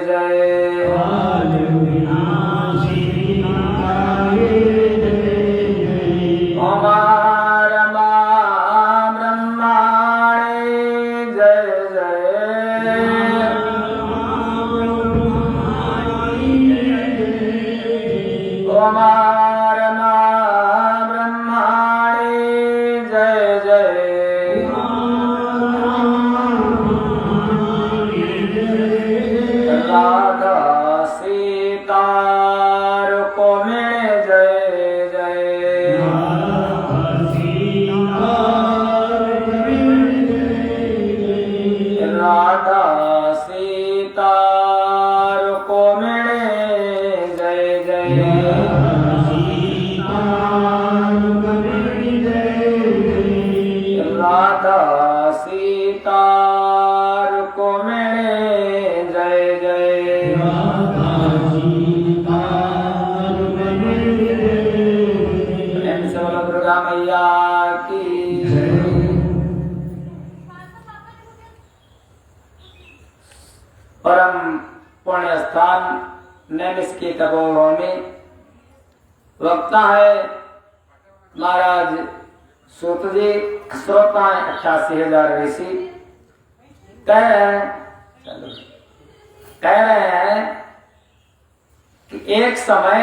जय ओमा रमा ब्रह्माणे जय जय ओमा रमा ब्रह्माणे जय जय राधा सीता रुक्मिणी जय जय राधा सीता रुक्मिणी जय जय राधा सीता रुक्मिणी जय जय प्रेम से बोलो दुर्गा मैया की परम पुण्य स्थान नैमिष की तपोभूमि वक्ता है महाराज सूत जी। श्रोता है 88,000 ऋषि। कह रहे हैं कि एक समय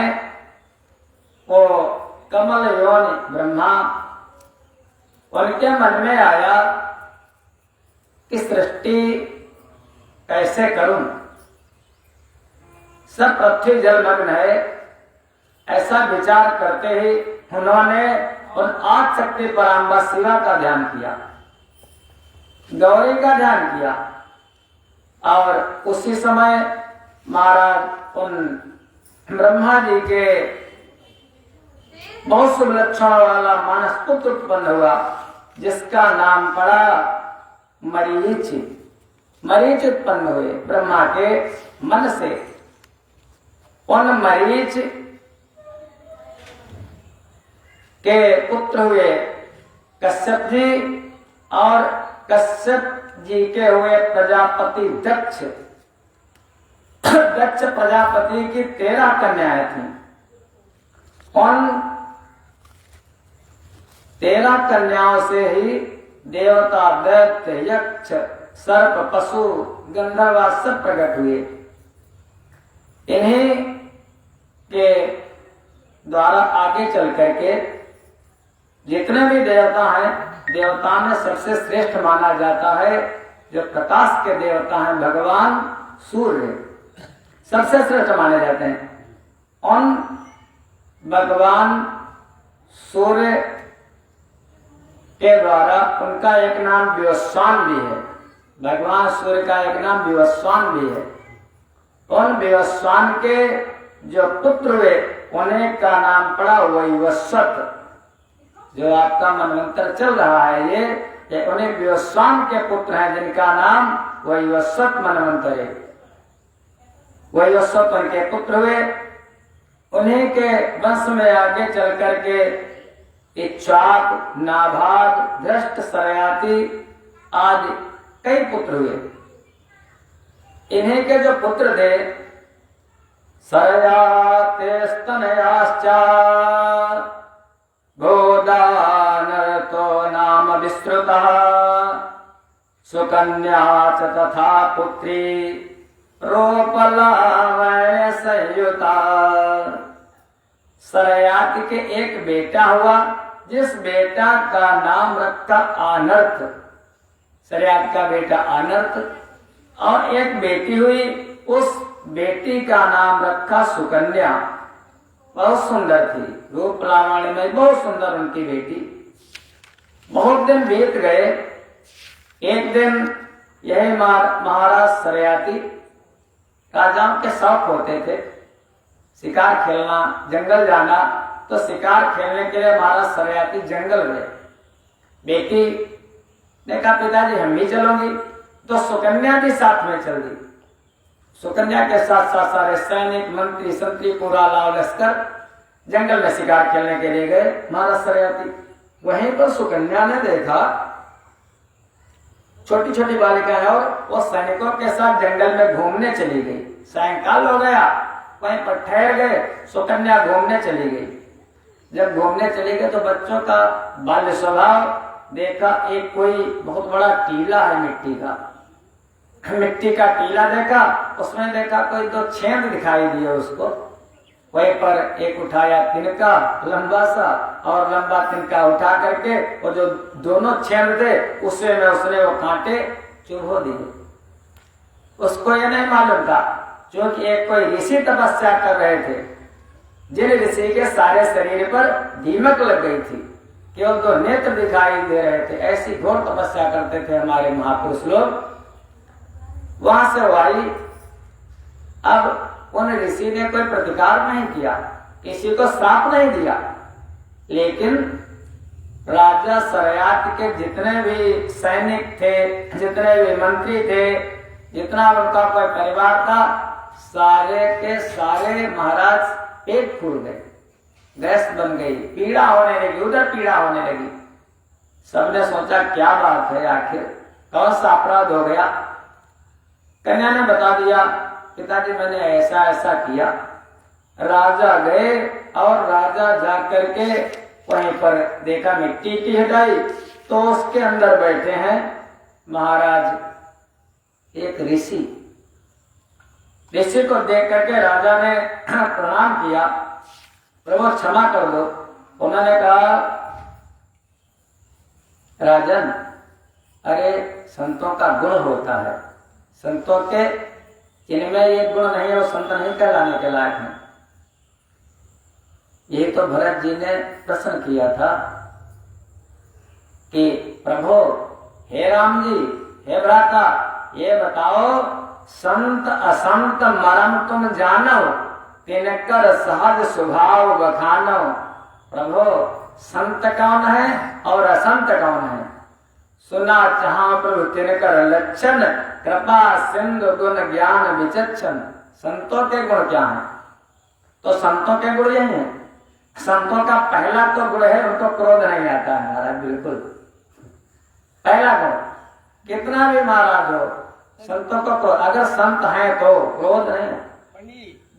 वो कमल योनि ब्रह्मा उनके मन में आया कि सृष्टि कैसे करूं, सब पृथ्वी जलमग्न है। ऐसा विचार करते ही उन्होंने उन 8 शक्ति पराम्बा शिवा का ध्यान किया, गौरी का ध्यान किया। और उसी समय महाराज उन ब्रह्मा जी के बहुत शुभ लक्षण वाला मानस पुत्र उत्पन्न हुआ, जिसका नाम पड़ा मरीच। मरीच उत्पन्न हुए ब्रह्मा के मन से। उन मरीच के पुत्र हुए कश्यप जी, और कश्यप जी के हुए प्रजापति दक्ष। दक्ष प्रजापति की 13 कन्याएं थीं। उन 13 कन्याओं से ही देवता, दैत्य, यक्ष, सर्प, पशु, गंधर्व सब प्रकट हुए। इन्हीं के द्वारा आगे चल करके जितने भी देवता हैं, देवता में सबसे श्रेष्ठ माना जाता है जो प्रकाश के देवता हैं भगवान सूर्य, सबसे श्रेष्ठ माने जाते हैं। उन भगवान सूर्य के द्वारा उनका एक नाम विवस्वान भी है। भगवान सूर्य का एक नाम विवस्वान भी है। उन विवस्वान के जो पुत्र हुए उन्हें का नाम पड़ा वैवस्वत। जो आपका मनवंतर चल रहा है ये उन्हें विवस्वान के पुत्र हैं, जिनका नाम वैवस्वत मनवंतर है। वैवस्वत उनके पुत्र हुए। उन्हीं के वंश में आगे चल करके इक्ष्वाक, नाभाग, धृष्ट, सरयाति आदि कई पुत्र हुए। इन्हीं के जो पुत्र थे सरयाते स्तनयाश्च गोदानरतो नाम विस्तृतः सुकन्या च तथा पुत्री रोपलावण्य संयुता। सरयाति के एक बेटा हुआ, जिस बेटा का नाम रखा आनर्थ। सरयाति का बेटा आनर्थ। और एक बेटी हुई, उस बेटी का नाम रखा सुकन्या। बहुत सुंदर थी, रूप लावण्य में बहुत सुंदर उनकी बेटी। बहुत दिन बीत गए। एक दिन यही महाराज सरयाति राजाओं के शौक होते थे शिकार खेलना, जंगल जाना। तो शिकार खेलने के लिए महाराज सरयाति जंगल गए। बेटी ने कहा पिताजी हम भी चलोगी, तो सुकन्या भी साथ में चल दी। सुकन्या के साथ साथ सारे सैनिक, मंत्री, संतरी, पूरा लाव लश्कर जंगल में शिकार खेलने के लिए गए महाराज सरयाति। वहीं पर सुकन्या ने देखा छोटी छोटी बालिकाएं, और वो सैनिकों के साथ जंगल में घूमने चली गई। सायंकाल हो गया, वहीं पर ठहर गए। सुकन्या घूमने चली गई। जब घूमने चली गई तो बच्चों का बाल्य स्वभाव देखा, एक कोई बहुत बड़ा टीला है मिट्टी का, मिट्टी का टीला देखा, उसमें देखा कोई दो छेद दिखाई दिए उसको। वहीं पर एक उठाया तिनका लंबा सा, और लंबा तिनका उठा करके वो जो दोनों छेद थे उससे में उसने वो कांटे चुभो दिए। उसको ये नहीं मालूम था, क्योंकि एक कोई ऋषि तपस्या कर रहे थे, जिन ऋषि के सारे शरीर पर दीमक लग गई थी, केवल दो नेत्र दिखाई दे रहे थे। ऐसी घोर तपस्या करते थे हमारे महापुरुष लोग। वहां से वाई, अब उन ऋषि ने कोई प्रतिकार नहीं किया, किसी को श्राप नहीं दिया, लेकिन राजा सरयात के जितने भी सैनिक थे, जितने भी मंत्री थे, जितना उनका कोई परिवार था, सारे के सारे महाराज पेट फूल गए, गैस बन गई, पीड़ा होने लगी, उधर पीड़ा होने लगी। सबने सोचा क्या बात है, आखिर कौन सा अपराध हो गया। कन्या ने बता दिया, पिताजी मैंने ऐसा ऐसा किया। राजा गए और राजा जा करके वहीं पर देखा मिट्टी की हटाई, तो उसके अंदर बैठे हैं महाराज एक ऋषि। ऋषि को देख करके राजा ने प्रणाम किया, प्रभु क्षमा कर दो। उन्होंने कहा, राजन, अरे संतों का गुण होता है, संतों के जिनमें ये गुण नहीं है वो संत नहीं कहलाने के लायक हैं। ये तो भरत जी ने प्रश्न किया था कि प्रभु, हे राम जी, हे भ्राता, ये बताओ संत असंत मरम तुम जानो, तिनकर सहज स्वभाव बखानो। प्रभु, संत कौन है और असंत कौन है? सुना चाहा प्रभु तिनकर लक्षण, कृपा सिंधु गुण ज्ञान विचक्षण। संतों के गुण क्या हैं? तो संतों के गुण यही है। संतों का पहला तो गुण है, उनको क्रोध नहीं आता है महाराज, बिल्कुल पहला गुण। कितना भी महाराज हो, संतों को क्रोध, अगर संत है तो क्रोध नहीं।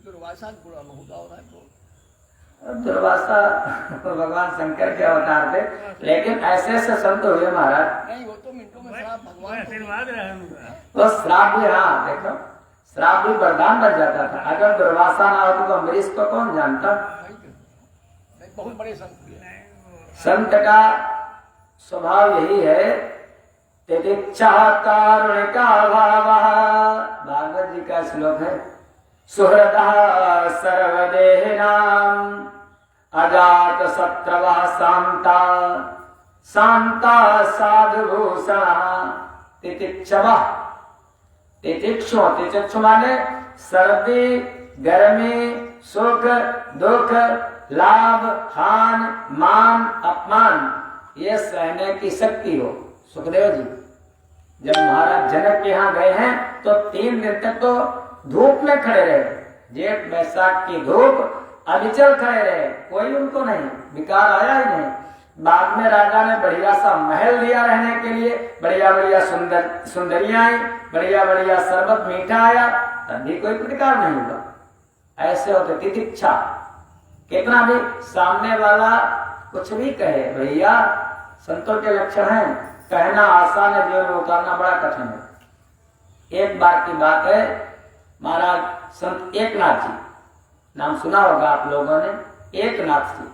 दुर्वासा गुण बहुधा हो रहा है। दुर्वासा भगवान शंकर के अवतार थे, लेकिन ऐसे ऐसे संत हुए महाराज। नहीं, वो तो मिनटों में श्राप भगवान आशीर्वाद रहा। तो श्राप भी, हाँ देखो, श्राप भी वरदान बन जाता था। अगर दुर्वासा ना होती तो अम्बरीश को कौन जानता। बहुत बड़े संत। संत का स्वभाव यही है, तितिक्षा कारुणिका भावः। भागवत जी का श्लोक है, सुहृदः सर्वदेहिनां अजात शत्रवः शांता, शांता साधुभूषणः तितिक्षवः। तितिक्षु, तितिक्षु माने सर्दी, गर्मी, सुख, दुख, लाभ, हान, मान, अपमान, ये सहने की शक्ति हो। सुखदेव जी जब महाराज जनक के यहाँ गए हैं तो 3 दिन तक तो धूप में खड़े रहे, जेठ बैसाख की धूप, अविचल खड़े रहे, कोई उनको नहीं विकार आया ही नहीं। बाद में राजा ने बढ़िया सा महल दिया रहने के लिए, बढ़िया बढ़िया सुंदरियां आई, बढ़िया बढ़िया शरबत मीठा आया, तब भी कोई प्रतिकार नहीं हुआ। ऐसे होते तितिक्षा। कितना भी सामने वाला कुछ भी कहे, भैया संतों के लक्षण हैं, कहना आसान है, जीवन में उतारना बड़ा कठिन है। एक बार की बात है, महाराज संत एकनाथ जी, नाम सुना होगा आप लोगों ने, एकनाथ जी,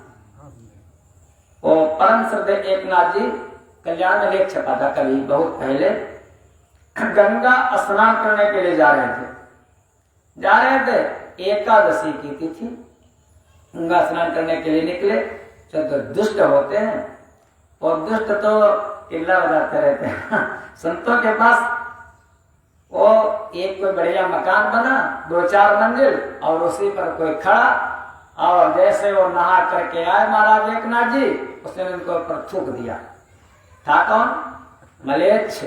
वो परम श्रद्धेय एकनाथ जी, कल्याण में लेख छपा था कभी बहुत पहले। गंगा स्नान करने के लिए जा रहे थे, एकादशी की तिथि, गंगा स्नान करने के लिए निकले। तो दुष्ट होते हैं, और दुष्ट तो इल्ला बजाते रहते हैं। संतों के पास वो एक कोई बढ़िया मकान बना, 2-4 मंजिल, और उसी पर कोई खड़ा, और जैसे वो नहा करके आए महाराज एकनाथ जी, उसने उनको ऊपर थूक दिया। था कौन? मलेच्छ,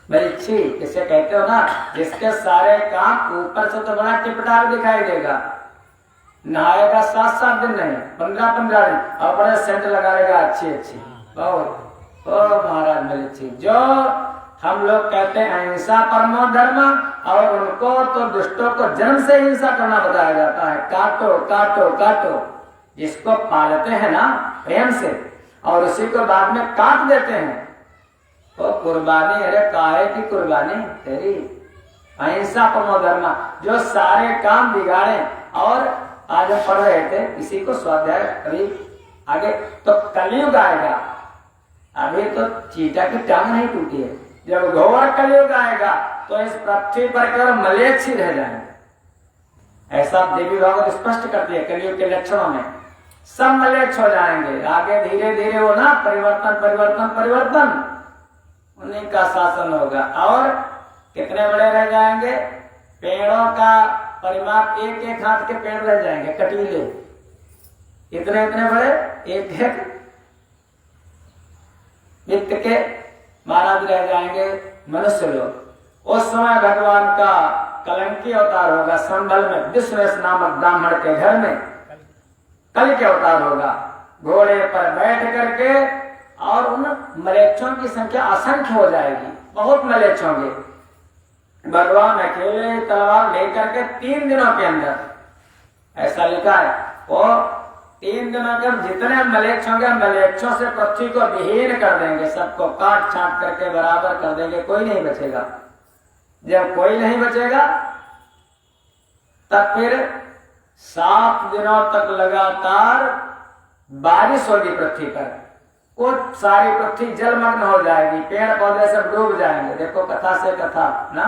मलेच्छी इसे कहते हो ना, जिसके सारे काम ऊपर से तो बड़ा टिपटाप दिखाई देगा, नहाएगा 7-7 दिन नहीं, 15-15 दिन, और बड़े सेंट लगा लेगा अच्छी बहुत, ओ महाराज मिलिछी, जो हम लोग कहते हैं अहिंसा परमो धर्म, और उनको तो दुष्टों को जन्म से हिंसा करना बताया जाता है। काटो काटो काटो, जिसको पालते हैं ना प्रेम से और उसी को बाद में काट देते हैं, वो कुर्बानी। अरे काहे की कुर्बानी तेरी? अहिंसा परमो धर्म, जो सारे काम बिगाड़े। और आज हम पढ़ रहे थे किसी को स्वाध्याय, कभी आगे तो कलयुग आएगा, अभी तो चीता की टांग नहीं टूटी है। जब घोर कलयुग आएगा तो इस पृथ्वी पर केवल मलेच्छ ही रह जाएंगे। ऐसा देवी भागवत स्पष्ट करती है, कलयुग के लक्षणों में सब मलेच्छ हो जाएंगे। आगे धीरे धीरे वो ना परिवर्तन परिवर्तन परिवर्तन, उन्हीं का शासन होगा। और कितने बड़े रह जाएंगे? पेड़ों का परिमाप एक एक हाथ के पेड़ रह जाएंगे, कटीले, इतने इतने बड़े, एक एक वित्त के महाराज रह जाएंगे मनुष्य लोग। उस समय भगवान का कलंकी अवतार होगा। संभल में विश्वेश नामक ब्राह्मण के घर में कल के अवतार होगा, घोड़े पर बैठ करके, और उन मलेच्छों की संख्या असंख्य हो जाएगी, बहुत मलेच्छ होंगे। भगवान अकेले तलवार लेकर के 3 दिनों के अंदर, ऐसा लिखा है, वो 3 दिनों के जितने मलेच्छ होंगे, मलेच्छों से पृथ्वी को विहीन कर देंगे, सबको काट छाट करके बराबर कर देंगे, कोई नहीं बचेगा। जब कोई नहीं बचेगा तब फिर 7 दिनों तक लगातार बारिश होगी पृथ्वी पर। वो सारी पृथ्वी जलमग्न हो जाएगी, पेड़ पौधे सब डूब जाएंगे। देखो कथा से कथा ना,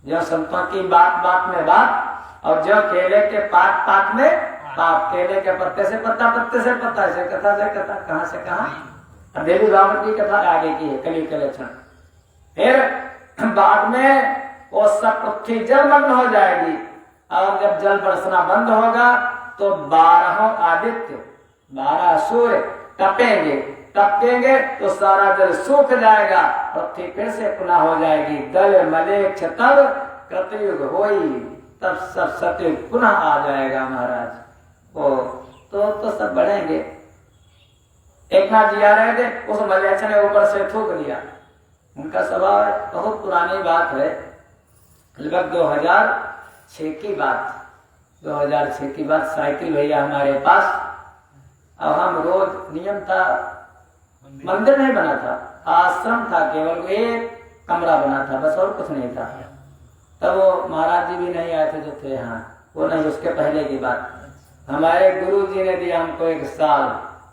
जो संतों की बात बात में बात, और जो केले के पात पात में पात, केले के पत्ते से पत्ता, पत्ते से पत्ता, ऐसे कथा से कथा, कहां से कहां। देवी भागवत की कथा आगे की है, कलयुग के लक्षण। फिर बाद में वो सब पृथ्वी जलमग्न हो जाएगी, और जब जल बरसना बंद होगा तो 12 आदित्य, 12 सूर्य तपेंगे, तपेंगे तो सारा जल सूख जाएगा, पृथ्वी फिर से पुनः हो जाएगी। दल मलेच्छ तब कृतयुग होई, तब सब सतयुग पुनः आ जाएगा महाराज। ओ तो सब बढ़ेंगे। एक नाथ जी आ रहे थे, उस मलेच्छ ने ऊपर से थूक दिया। उनका स्वभाव है, बहुत पुरानी बात है, लगभग 2006 की बात, 2006 की बात। साइकिल भैया हमारे पास, अब हम रोज, नियम था, मंदिर नहीं बना था, आश्रम था, केवल एक कमरा बना था बस, और कुछ नहीं था। तब वो महाराज जी भी नहीं आए थे जो थे यहाँ, वो नहीं, उसके पहले की बात। हमारे गुरु जी ने दिया हमको एक साल,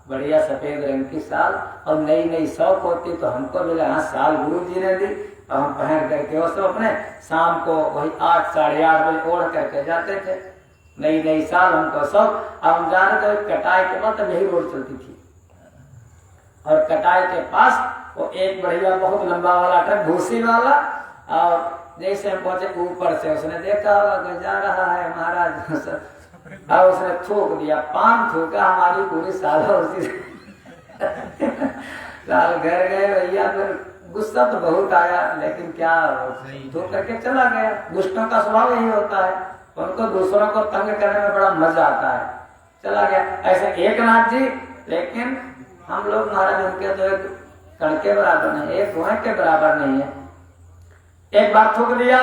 बढ़िया सफेद रंग की साल, और नई नई शौक होती तो हमको मिला, हाँ साल गुरु जी ने दी, और हम पहन करके वो सब अपने शाम को वही 8 साढ़े 8 बजे ओढ़ करके जाते थे। नई नई साल हमको सब। अब हम जा रहे थे कटाई के बाद, यही रोड चलती थी, और कटाई के पास वो एक बढ़िया बहुत लंबा वाला ट्रक, भूसी वाला, और जैसे हम पहुंचे ऊपर से उसने देखा होगा जा रहा है महाराज, और उसने थूक दिया, पान थूका, हमारी पूरी साल उसी साल घर गए भैया। फिर गुस्सा तो बहुत आया, लेकिन क्या, थूक करके चला गया। दुष्टों का स्वभाव यही होता है, उनको दूसरों को तंग करने में बड़ा मजा आता है, चला गया। ऐसे एक नाथ जी, लेकिन हम लोग महाराज उनके तो एक कण के बराबर नहीं, एक धुएं के बराबर नहीं है। एक बार थूक दिया,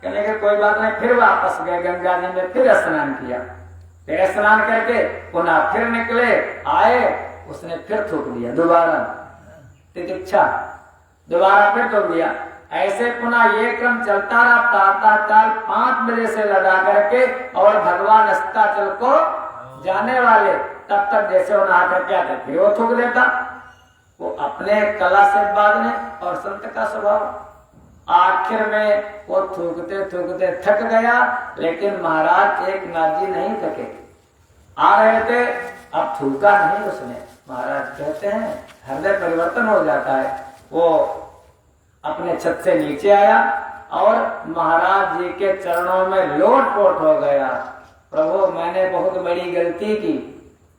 कहने के कोई बात नहीं, फिर वापस गए गंगा जी में, फिर स्नान किया, फिर स्नान करके पुनः फिर निकले, आए, उसने फिर थूक दिया दोबारा, तितिक्षा, दोबारा फिर थूक दिया। ऐसे पुनः ये क्रम चलता रहा, प्रातःकाल 5 बजे से लगा करके, और भगवान अस्ताचल को जाने वाले तब तक जैसे वो नहा करके आते, फिर वो थूक देता। वो अपने कला से बांधने, और संत का स्वभाव। आखिर में वो थूकते थूकते थक गया, लेकिन महाराज एक नाथ जी नहीं थके, आ रहे थे, अब थूका नहीं उसने। महाराज कहते हैं हृदय परिवर्तन हो जाता है। वो अपने छत से नीचे आया, और महाराज जी के चरणों में लोट पोट हो गया, प्रभु मैंने बहुत बड़ी गलती की,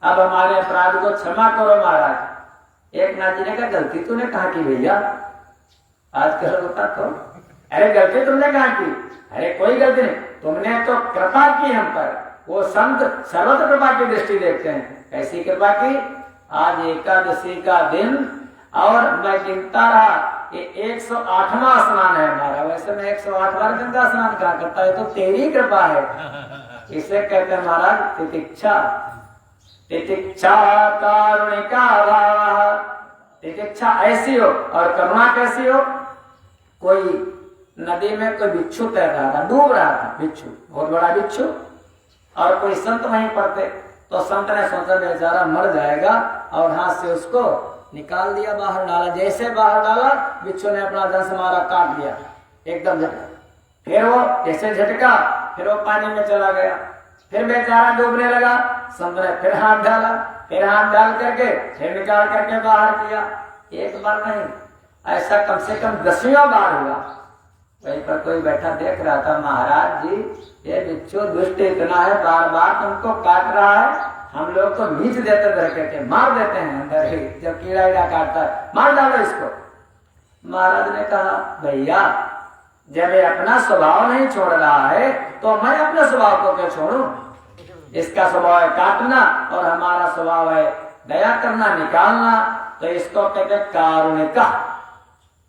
अब हमारे अपराध को क्षमा करो महाराज। एक नाथ जी ने कहा गलती तूने कहा की भैया, आज कल होता तो, अरे गलती तुमने कहा की? अरे कोई गलती नहीं, तुमने तो कृपा की हम पर। वो संत सर्वत्र कृपा की दृष्टि देखते हैं। कैसी कृपा की? आज एकादशी का दिन और मैं गिनता रहा, ये 108वां स्नान है हमारा। वैसे मैं 108 बार गंगा स्नान कहा करता है, तो तेरी कृपा है। इसे कहते हैं महाराज तितिक्षा। तितिक्षा कारुणिका भाव। तितिक्षा ऐसी हो और करुणा कैसी हो। कोई नदी में कोई बिच्छू तैर रहा था, डूब रहा था बिच्छू, बहुत बड़ा बिच्छू, और कोई संत वहीं पर थे। तो संत ने सोचा बेचारा मर जाएगा, और हाथ से उसको निकाल दिया, बाहर डाला। जैसे बाहर डाला, बिच्छू ने अपना दंश मारा, काट दिया एकदम झटका। फिर वो जैसे झटका, फिर वो पानी में चला गया। फिर बेचारा डूबने लगा। संत ने फिर हाथ डाला, फिर हाथ डाल करके फिर निकाल करके बाहर किया। एक बार नहीं, ऐसा कम से कम 10वां बार हुआ। वहीं पर कोई बैठा देख रहा था, महाराज जी ये बिच्छू दुष्ट इतना है, बार बार तुमको काट रहा है, हम लोग को नीच देते धर करके मार देते हैं अंदर ही, जब कीड़ा ईड़ा काटता है, मार डालो इसको। महाराज ने कहा भैया जब ये अपना स्वभाव नहीं छोड़ रहा है, तो मैं अपने स्वभाव को क्यों छोड़ूं। इसका स्वभाव है काटना, और हमारा स्वभाव है दया करना, निकालना। तो इसको कहते कारुणिका।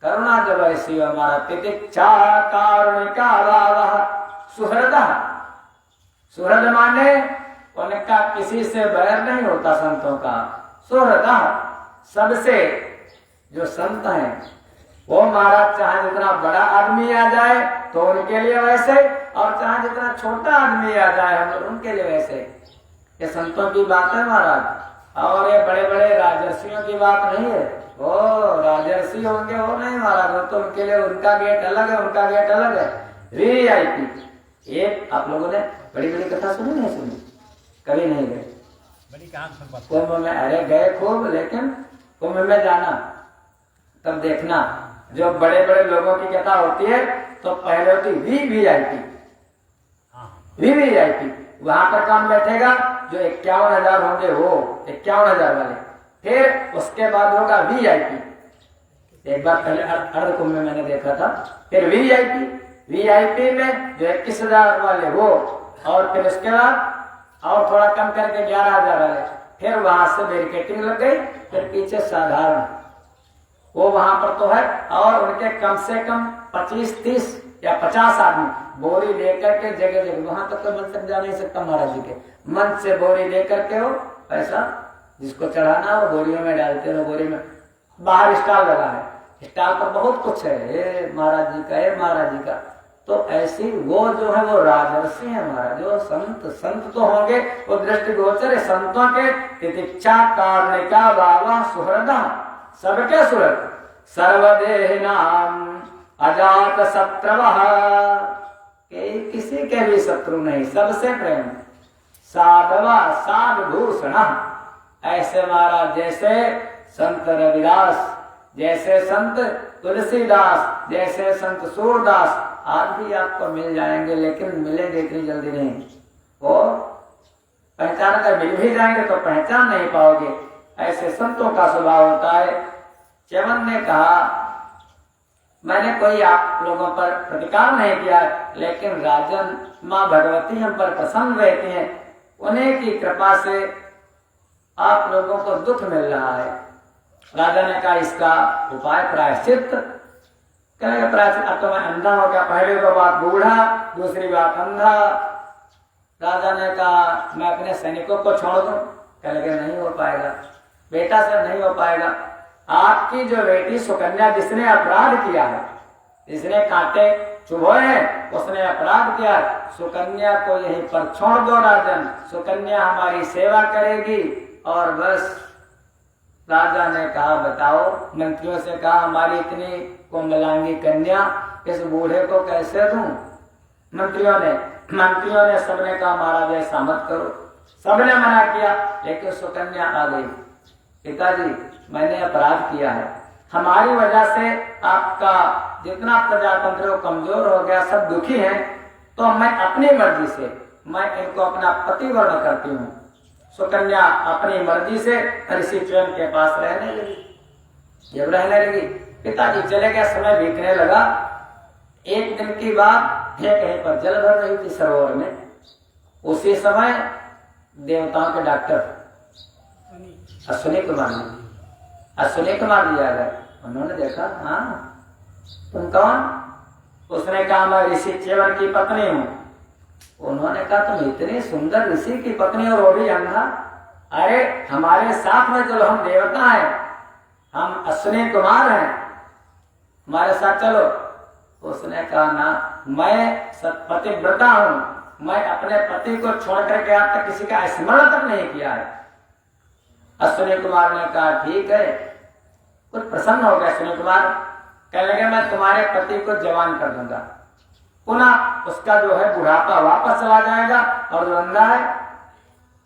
करुणा जब ऐसी हो हमारा। तितिक्षा कारुणिका भाव। सुहृद। सुहृद माने उनका किसी से बैर नहीं होता संतों का। सुहृद सबसे जो संत हैं वो महाराज चाहे जितना बड़ा आदमी आ जाए तो उनके लिए वैसे, और चाहे जितना छोटा आदमी आ जाए हम लोग उनके लिए वैसे। ये संतों की बात है महाराज, और ये बड़े बड़े राजर्षियों की बात नहीं है। वो राजर्षि होंगे वो नहीं महाराज, तो उनके लिए उनका गेट अलग है, उनका गेट अलग है। VIP। एक आप लोगों ने बड़ी बड़ी कथा सुनी नहीं सुनी? कभी नहीं गए कुंभ में? अरे गए खूब, लेकिन कुंभ में जाना तब देखना, जो बड़े बड़े लोगों की कथा होती है तो पहले होती VVIP। VVIP वहां पर कौन बैठेगा? जो 51,000 होंगे, वो 51,000 वाले। फिर उसके बाद होगा VIP। एक बार पहले अर्ध कुंभ में मैंने देखा था। फिर VIP में जो 21,000 वाले वो, और फिर उसके बाद और थोड़ा कम करके 11,000 वाले। फिर वहां से बैरिकेटिंग लग गई, फिर पीछे साधारण वो वहां पर तो है, और उनके कम से कम 25, 30 या 50 आदमी बोरी लेकर के जगह जगह, वहां तक तो मन तक जा नहीं सकता महाराज जी के मन से बोरी लेकर के हो, पैसा जिसको चढ़ाना हो बोरियों में डालते रहो। बोरी में बाहर स्टॉल लगा है, स्टॉल पर बहुत कुछ है, महाराज जी का है, महाराज जी का। तो ऐसी वो जो है वो राजर्षि है महाराज। जो संत तो होंगे वो दृष्टिगोचर है संतों के। तितिक्षा कारुणिका भाव सुहृद। सबके सुहृद। सर्वदेह नाम अजात शत्रवः। किसी के भी शत्रु नहीं, सबसे प्रेम। साधवा साधुभूषण। ऐसे महाराज जैसे संत रविदास, जैसे संत तुलसीदास, जैसे संत सूरदास आज भी आपको मिल जाएंगे, लेकिन मिलेंगे इतनी जल्दी नहीं। वो पहचान कर मिल भी जाएंगे तो पहचान नहीं पाओगे। ऐसे संतों का स्वभाव होता है। च्यवन ने कहा मैंने कोई आप लोगों पर प्रतिकार नहीं किया, लेकिन राजन माँ भगवती हम पर प्रसन्न रहती हैं, उन्हीं की कृपा से आप लोगों को दुख मिल रहा है। राजा ने कहा इसका उपाय प्रायश्चित। कहेगा प्रायश्चित? अब तो मैं अंधा हो गया, पहले तो बात बूढ़ा, दूसरी बात अंधा। राजा ने कहा मैं अपने सैनिकों को छोड़ दूं? कहेगा नहीं हो पाएगा बेटा, से नहीं हो पाएगा। आपकी जो बेटी सुकन्या जिसने अपराध किया है, जिसने कांटे चुभोए हैं, उसने अपराध किया, सुकन्या को यहीं पर छोड़ दो राजन। सुकन्या हमारी सेवा करेगी। और बस राजा ने कहा बताओ, मंत्रियों से कहा हमारी इतनी कोमलांगी कन्या इस बूढ़े को कैसे दूं? मंत्रियों ने सबने कहा महाराज ऐसा मत करो। सबने मना किया, लेकिन सुकन्या आ गई। पिताजी मैंने अपराध किया है, हमारी वजह से आपका जितना प्रजातंत्र कमजोर हो गया, सब दुखी हैं, तो मैं अपनी मर्जी से मैं इनको अपना पति वर्ण करती हूँ। सुकन्या अपनी मर्जी से ऋषि च्यवन के पास रहने लगी। जब रहने लगी, पिताजी चले गए, समय बीतने लगा। एक दिन की बात है, कहीं पर जल भर रही थी सरोवर में। उसी समय देवताओं के डॉक्टर अश्विनी कुमार ने अश्विनी कुमार जी आ गए। उन्होंने देखा, हाँ तुम कौन? उसने कहा मैं ऋषि च्यवन की पत्नी हूँ। उन्होंने कहा तुम इतनी सुंदर ऋषि की पत्नी और वो भी अंधा? अरे हमारे साथ में चलो, हम देवता हैं, हम अश्विनी कुमार हैं, हमारे साथ चलो। उसने कहा ना, मैं पतिव्रता हूं, मैं अपने पति को छोड़ करके आज तक किसी का स्मरण तक नहीं किया है। अश्विनी कुमार ने कहा ठीक है। कुछ प्रसन्न हो गया अश्विनी कुमार, कहने लगे मैं तुम्हारे पति को जवान कर दूंगा, पुनः उसका जो है बुढ़ापा वापस चला जाएगा और जो अंधा है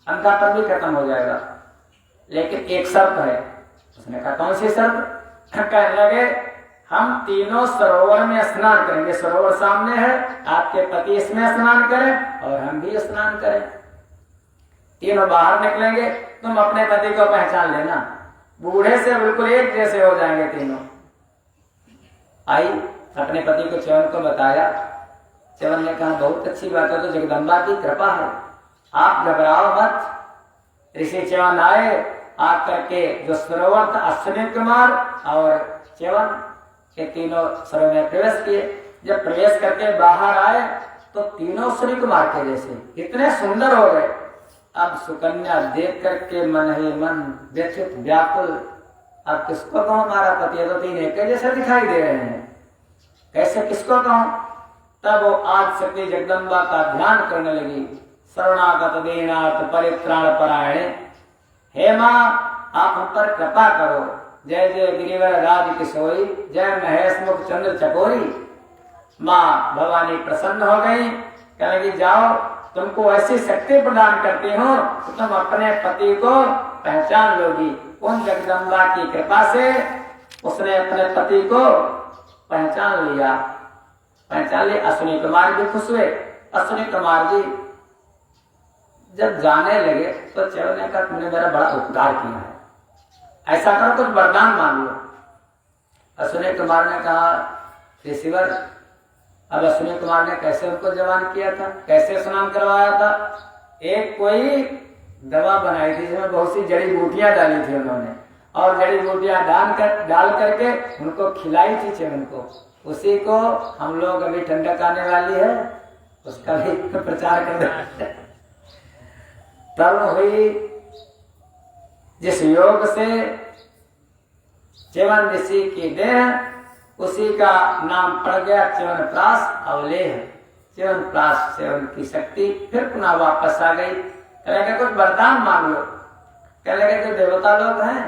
अंधापन भी खत्म हो जाएगा, लेकिन एक शर्त है। उसने कहा कौन सी शर्त? कहने लगे हम तीनों सरोवर में स्नान करेंगे, सरोवर सामने है, आपके पति इसमें स्नान करें और हम भी स्नान करें, तीनों बाहर निकलेंगे, तुम अपने पति को पहचान लेना, बूढ़े से बिल्कुल एक जैसे हो जाएंगे तीनों। आई अपने पति को च्यवन को बताया। च्यवन ने कहा बहुत अच्छी बात है, तो जगदम्बा की कृपा है, आप घबराओ मत। ऋषि च्यवन आए, आ करके जो सरोवर था अश्विनी कुमार और च्यवन के तीनों सरोवर में प्रवेश किए। जब प्रवेश करके बाहर आए तो तीनों अश्विनी कुमार के जैसे इतने सुंदर हो गए। अब सुकन्या देख करके मन ही मन व्यथित व्याकुल, अब किसको कहूं हमारा पति है, तो तीन एक जैसे दिखाई दे रहे हैं, कैसे किसको कहूं? तब वो आज सती जगदम्बा का ध्यान करने लगी। शरणागत दीनाथ परित्राण परायणे, हे माँ आप हम पर कृपा करो, जय जय गिरिवर राज किशोरी, जय महेश मुख चंद्र चकोरी। माँ भवानी प्रसन्न हो गई, कहने लगी जाओ तुमको ऐसी शक्ति प्रदान करती हूँ तो तुम अपने पति को पहचान लोगी। उन जगदम्बा की कृपा से उसने अपने पति को पहचान लिया। अश्विनी कुमार भी खुश हुए। अश्विनी कुमार जी जब जाने लगे तो च्यवन ने कहा तुमने मेरा बड़ा उपकार किया है, ऐसा करो कुछ वरदान मांग लो। अश्विनी कुमार ने कहा ऋषिवर, अब अश्विनी कुमार ने कैसे उनको जवान किया था, कैसे स्नान करवाया था? एक कोई दवा बनाई थी जिसमें बहुत सी जड़ी बूटियां डाली थी उन्होंने, और जड़ी बूटियां डाल करके उनको खिलाई थी च्यवन को। उसी को हम लोग अभी ठंडक आने वाली है उसका भी प्रचार कर रहे हैं। तब हुई जिस योग से च्यवन ऋषि की देह, उसी का नाम पड़ गया च्यवनप्राश अवलेह। च्यवनप्राश से उनकी शक्ति फिर पुनः वापस आ गई। कहने कुछ वरदान मांग लो। कहने लगे जो देवता लोग हैं,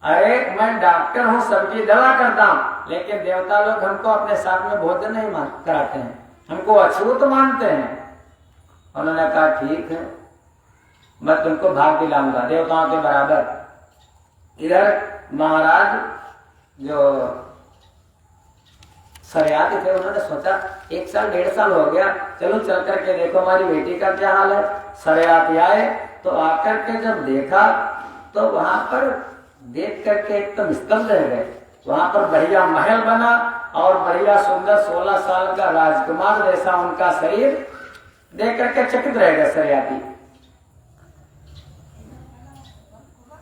अरे मैं डॉक्टर हूँ, सबकी दवा करता हूँ, लेकिन देवता लोग हमको अपने साथ में भोजन नहीं कराते हैं, हमको अछूत मानते हैं। उन्होंने कहा ठीक है, मैं तुमको भाग दिलाऊंगा देवताओं के बराबर। इधर महाराज जो सरयाती थे उन्होंने सोचा 1 साल 1.5 साल हो गया, चलो चल करके देखो हमारी बेटी का क्या हाल है। सरयाती आए तो आकर के जब देखा तो वहां पर देख करके एकदम स्तब्ध रह गए। वहां पर बढ़िया महल बना और बढ़िया सुंदर 16 साल का राजकुमार जैसा उनका शरीर देख करके चकित रह गए सरयाती।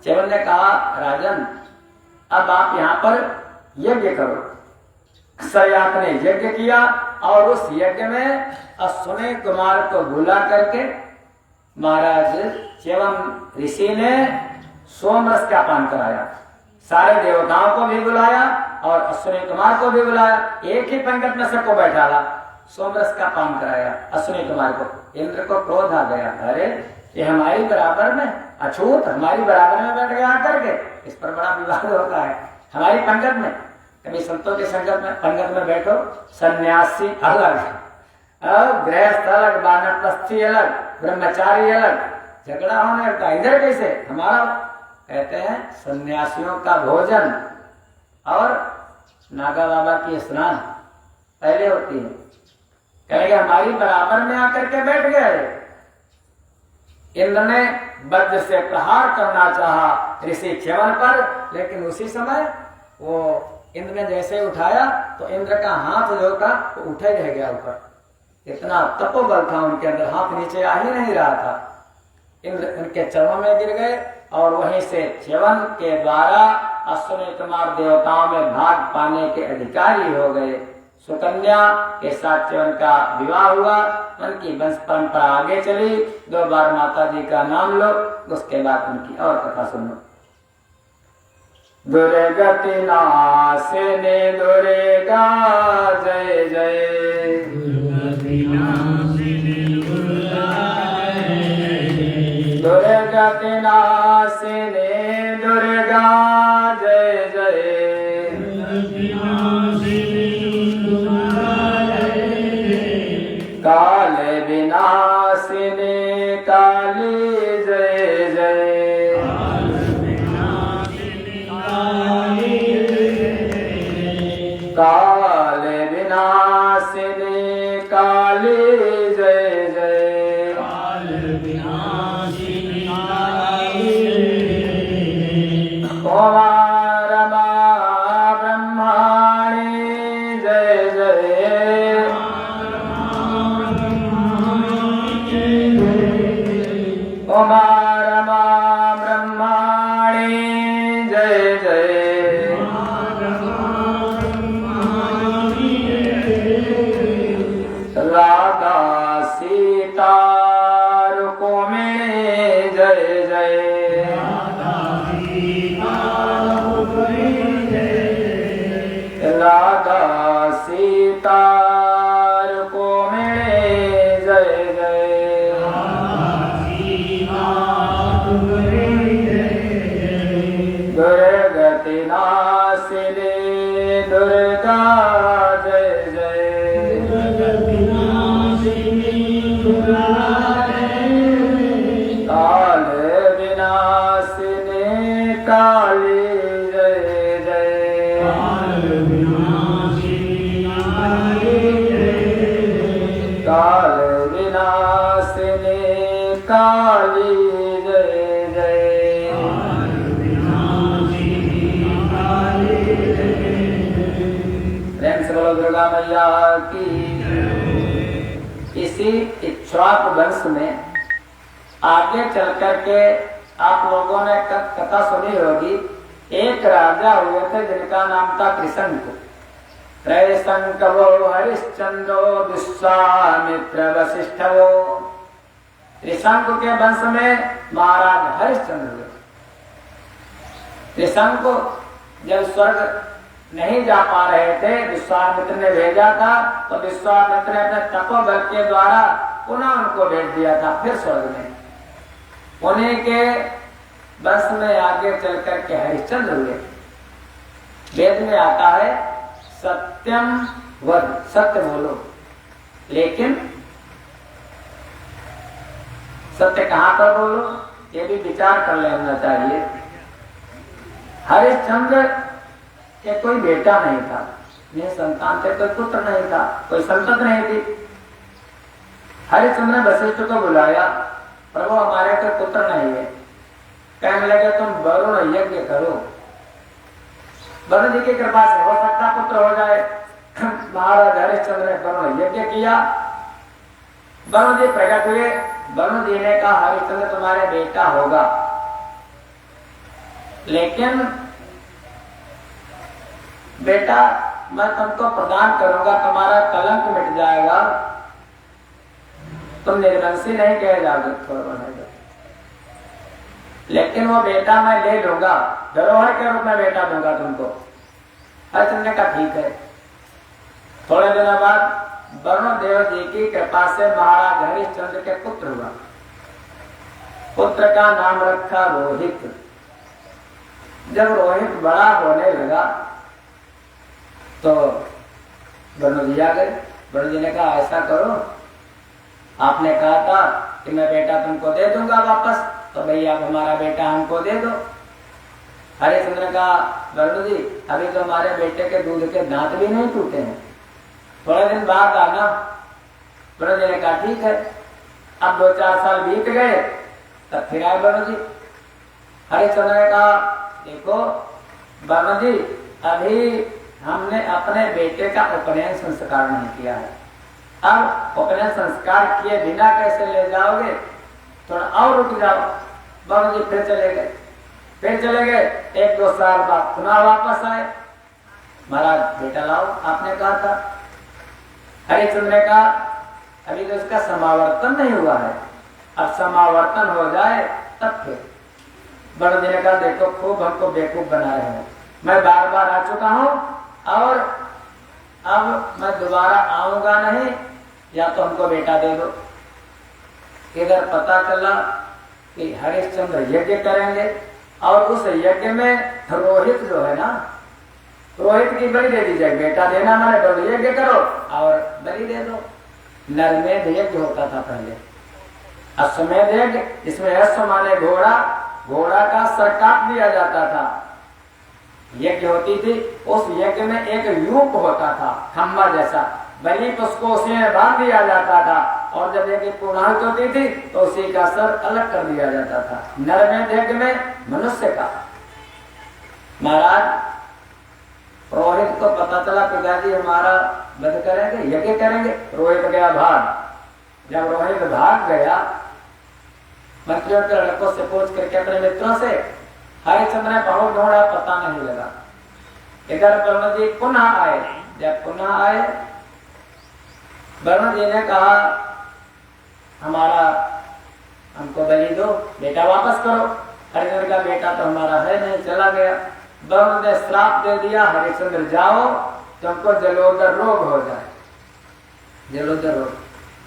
च्यवन ने कहा राजन अब आप यहाँ पर यज्ञ करो। सरयात ने यज्ञ किया और उस यज्ञ में अश्विनी कुमार को बुला करके महाराज च्यवन ऋषि ने सोमरस का पान कराया। सारे देवताओं को भी बुलाया और अश्विनी कुमार को भी बुलाया, एक ही पंगत में सबको बैठाला, सोमरस का पान कराया अश्विनी कुमार को। इंद्र को क्रोध आ गया, अरे ये हमारी बराबर में अछूत हमारी बराबर में बैठ गया आकर के, इस पर बड़ा विवाद होता है हमारी पंगत में। कभी संतों के संगत में पंगत में बैठो, सन्यासी अलग, गृहस्थ अलग, वानप्रस्थी अलग, ब्रह्मचारी अलग, झगड़ा होने लगता है। इधर कैसे हमारा कहते हैं सन्यासियों का भोजन और नागा बाबा की स्नान पहले होती है। कहेंगे हमारी बराबर में आकर के बैठ गए। इंद्र ने वज्र से प्रहार करना चाहा ऋषि च्यवन पर, लेकिन उसी समय वो इंद्र ने जैसे उठाया तो इंद्र का हाथ जो था वो उठे रह गया ऊपर। इतना तपोबल था उनके अंदर, हाथ नीचे आ ही नहीं रहा था। इंद्र उनके चरणों में गिर गए और वहीं से च्यवन के द्वारा अश्विनी कुमार देवताओं में भाग पाने के अधिकारी हो गए। सुकन्या के साथ से उनका विवाह हुआ, उनकी वंश परंपरा आगे चली। 2 बार माता जी का नाम लो, उसके बाद उनकी और कथा सुनो। दुर्गति नाशिनी दुर्गा जय जय, दुर्गति नाशिनी दुर्गा जय जय, काल विनाशिनी काली जय जय, काल विनाशिनी काली जय जय, रमा ब्रह्माणी जय जय, रमा ब्रह्माणी जय जय, राधा सीता रुक्मिणी जय जय, राधा सीता रुक्मिणी जय जय, दुर्गति नाशिनी दुर्गा जय जय, काल विनाशिनी काली जय जय, काल विनाशिनी काली जय जय, प्रेम से बोलो दुर्गा मैया की। इसी इक्ष्वाकु वंश में आगे चल करके आप लोगों ने कथा सुनी होगी। एक राजा हुए थे जिनका नाम था त्रिशंकु। त्रैशंकवो हरिश्चंद्रो विश्वामित्र वशिष्ठवो। त्रिशंकु के वंश में महाराज हरिश्चंद्र हुए। त्रिशंकु जब स्वर्ग नहीं जा पा रहे थे, विश्वामित्र ने भेजा था, तो विश्वामित्र ने अपने तपोबल के द्वारा पुनः उनको भेज दिया था फिर स्वर्ग में। उन्हीं के वंश में आगे चल करके हरिश्चंद्र हुए। वेद में आता है सत्यम वद, सत्य बोलो, लेकिन सत्य कहां पर बोलो ये भी विचार कर लेना चाहिए। हरिश्चंद्र के कोई बेटा नहीं था, नहीं संतान थे, कोई पुत्र नहीं था, कोई संतत नहीं थी। हरिश्चंद्र ने वशिष्ठ को बुलाया, प्रभु हमारे कोई पुत्र नहीं है। कहने लगे तुम वरुण यज्ञ करो, वरुण जी की कृपा से हो सकता पुत्र हो जाए। महाराज हरिश्चंद्र ने वरुण यज्ञ किया, वरुण जी प्रकट हुए। वरुण जी ने कहा हरिश्चंद्र तुम्हारे बेटा होगा, लेकिन बेटा मैं तुमको प्रदान करूंगा, तुम्हारा कलंक मिट जाएगा, तुम निर्वंशी नहीं कहे जाओगे, लेकिन वो बेटा मैं ले लूंगा, धरोहर के रूप में बेटा दूंगा तुमको। हरिश्चंद्र ने कहा ठीक है। थोड़े दिनों बाद वरुण देव जी की कृपा से महाराज हरिश्चंद्र के पुत्र हुआ। पुत्र का नाम रखा रोहित। जब रोहित बड़ा होने लगा तो वरुण जी आ गए। वरुण जी ने कहा ऐसा करो, आपने कहा था कि मैं बेटा तुमको दे दूंगा वापस, तो भैया आप हमारा बेटा हमको दे दो। हरिश्चंद्र ने कहा वरुण जी अभी तो हमारे बेटे के दूध के दांत भी नहीं टूटे हैं, थोड़े दिन बाद आना। वरुण जी ने कहा ठीक है। अब 2-4 साल बीत गए, तब फिर आए वरुण जी। हरिश्चंद्र ने कहा देखो वरुण जी अभी हमने अपने बेटे का उपनयन संस्कार नहीं किया है, अब उपनयन संस्कार किए बिना कैसे ले जाओगे, थोड़ा और रुक जाओ। वरुण जी फिर चले गए। फिर चले गए। 1-2 साल बाद पुनः वापस आए। महाराज बेटा लाओ, आपने कहा था। हरिश्चंद्र ने कहा अभी तो इसका समावर्तन नहीं हुआ है, अब समावर्तन हो जाए तब फिर। बड़े जी ने कहा देखो खूब हमको बेवकूफ बना रहे हैं, मैं बार बार आ चुका हूं और अब मैं दोबारा आऊंगा नहीं, या तो हमको बेटा दे दो। इधर पता चला कि हरिश्चंद्र यज्ञ करेंगे और उस यज्ञ में रोहित जो है ना, रोहित की बलि दे दी जाए। बेटा देना माने बलि यज्ञ करो और बलि दे दो। नरमेध यज्ञ होता था पहले, अश्वमेध यज्ञ, इसमें अश्व माने घोड़ा, घोड़ा का सर काट दिया जाता था। यज्ञ होती थी, उस यज्ञ में एक यूप होता था खम्बा जैसा, बलि उसको उसी में बांध दिया जाता था और जब यज्ञ पूर्णाहुति होती थी तो उसी का सर अलग कर दिया जाता था। नरमेध यज्ञ में मनुष्य का। महाराज रोहित को पता चला पिताजी हमारा वध करेंगे, यज्ञ करेंगे। रोहित गया भाग। जब रोहित भाग गया, मंत्रियों के लड़कों से पूछ करके अपने मित्रों से, हरिश्चंद्र ने बहुत ढूंढा, पता नहीं लगा। इधर वरुण जी पुनः आए। जब पुनः आए, वरुण जी ने कहा हमारा हमको बलि दो, बेटा वापस करो। हरिश्चंद्र का बेटा तो हमारा है नहीं, चला गया। वरुण ने श्राप दे दिया, हरिश्चंद्र जाओ तुमको जलोदर रोग हो जाए। जलोदर रोग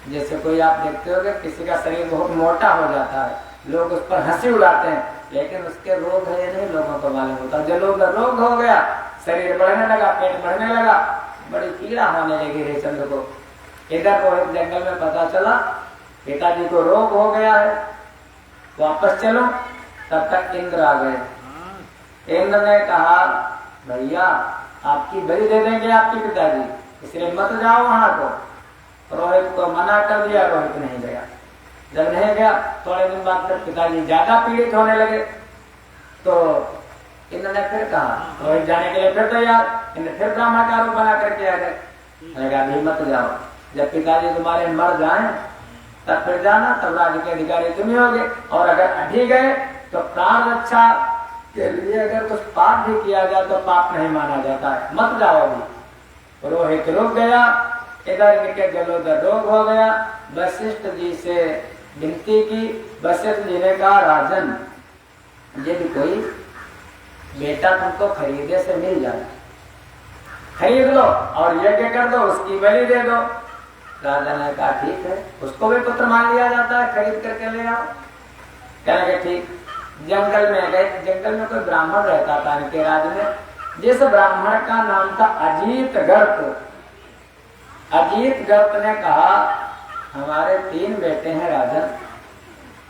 जैसे कोई आप देखते होगे किसी का शरीर बहुत मोटा हो जाता है, लोग उस पर हंसी उड़ाते हैं, लेकिन उसके रोग है नहीं लोगों को मालूम होता। जलोदर रोग हो गया, शरीर बढ़ने लगा, पेट बढ़ने लगा, बड़ी पीड़ा होने लगी हरिश्चंद्र को। इधर को एक जंगल में पता चला पिताजी को रोग हो गया है, वापस चलो। तब तक इंद्र आ गए। इंद्र ने कहा भैया आपकी बलि दे देंगे आपके पिताजी, इसलिए मत जाओ वहां को। रोहित को मना कर दिया, रोहित नहीं गया। जब नहीं गया, थोड़े दिन बाद फिर पिताजी ज्यादा पीड़ित होने लगे तो इंद्र ने फिर कहा रोहित जाने के लिए फिर तैयार। इंद्र फिर ब्राह्मण का रूप बना करके आ गए। अभी मत जाओ, जब पिताजी तुम्हारे मर जाए तब फिर जाना, तब राज्य के अधिकारी तुम ही होगे। और अगर अभी गए तो प्राण रक्षा के लिए अगर कुछ पाप भी किया जाए तो पाप नहीं माना जाता है, मत जाओ अभी। रोहित रुक गया। इधर इनके जलोदर रोग हो गया। वशिष्ठ जी से विनती की। वशिष्ठ जी ने कहा राजन यदि कोई बेटा तुमको खरीदे से मिल जाए, खरीद लो और यज्ञ कर दो, उसकी बलि दे दो। राजा ने कहा ठीक है, उसको भी पुत्र मान लिया जाता है, खरीद करके ले आओ। कहने ठीक। जंगल में गए, जंगल में कोई ब्राह्मण रहता था इनके राज्य में, जिस ब्राह्मण का नाम था अजीत गर्त। अजीत गर्त ने कहा हमारे 3 बेटे हैं राजन,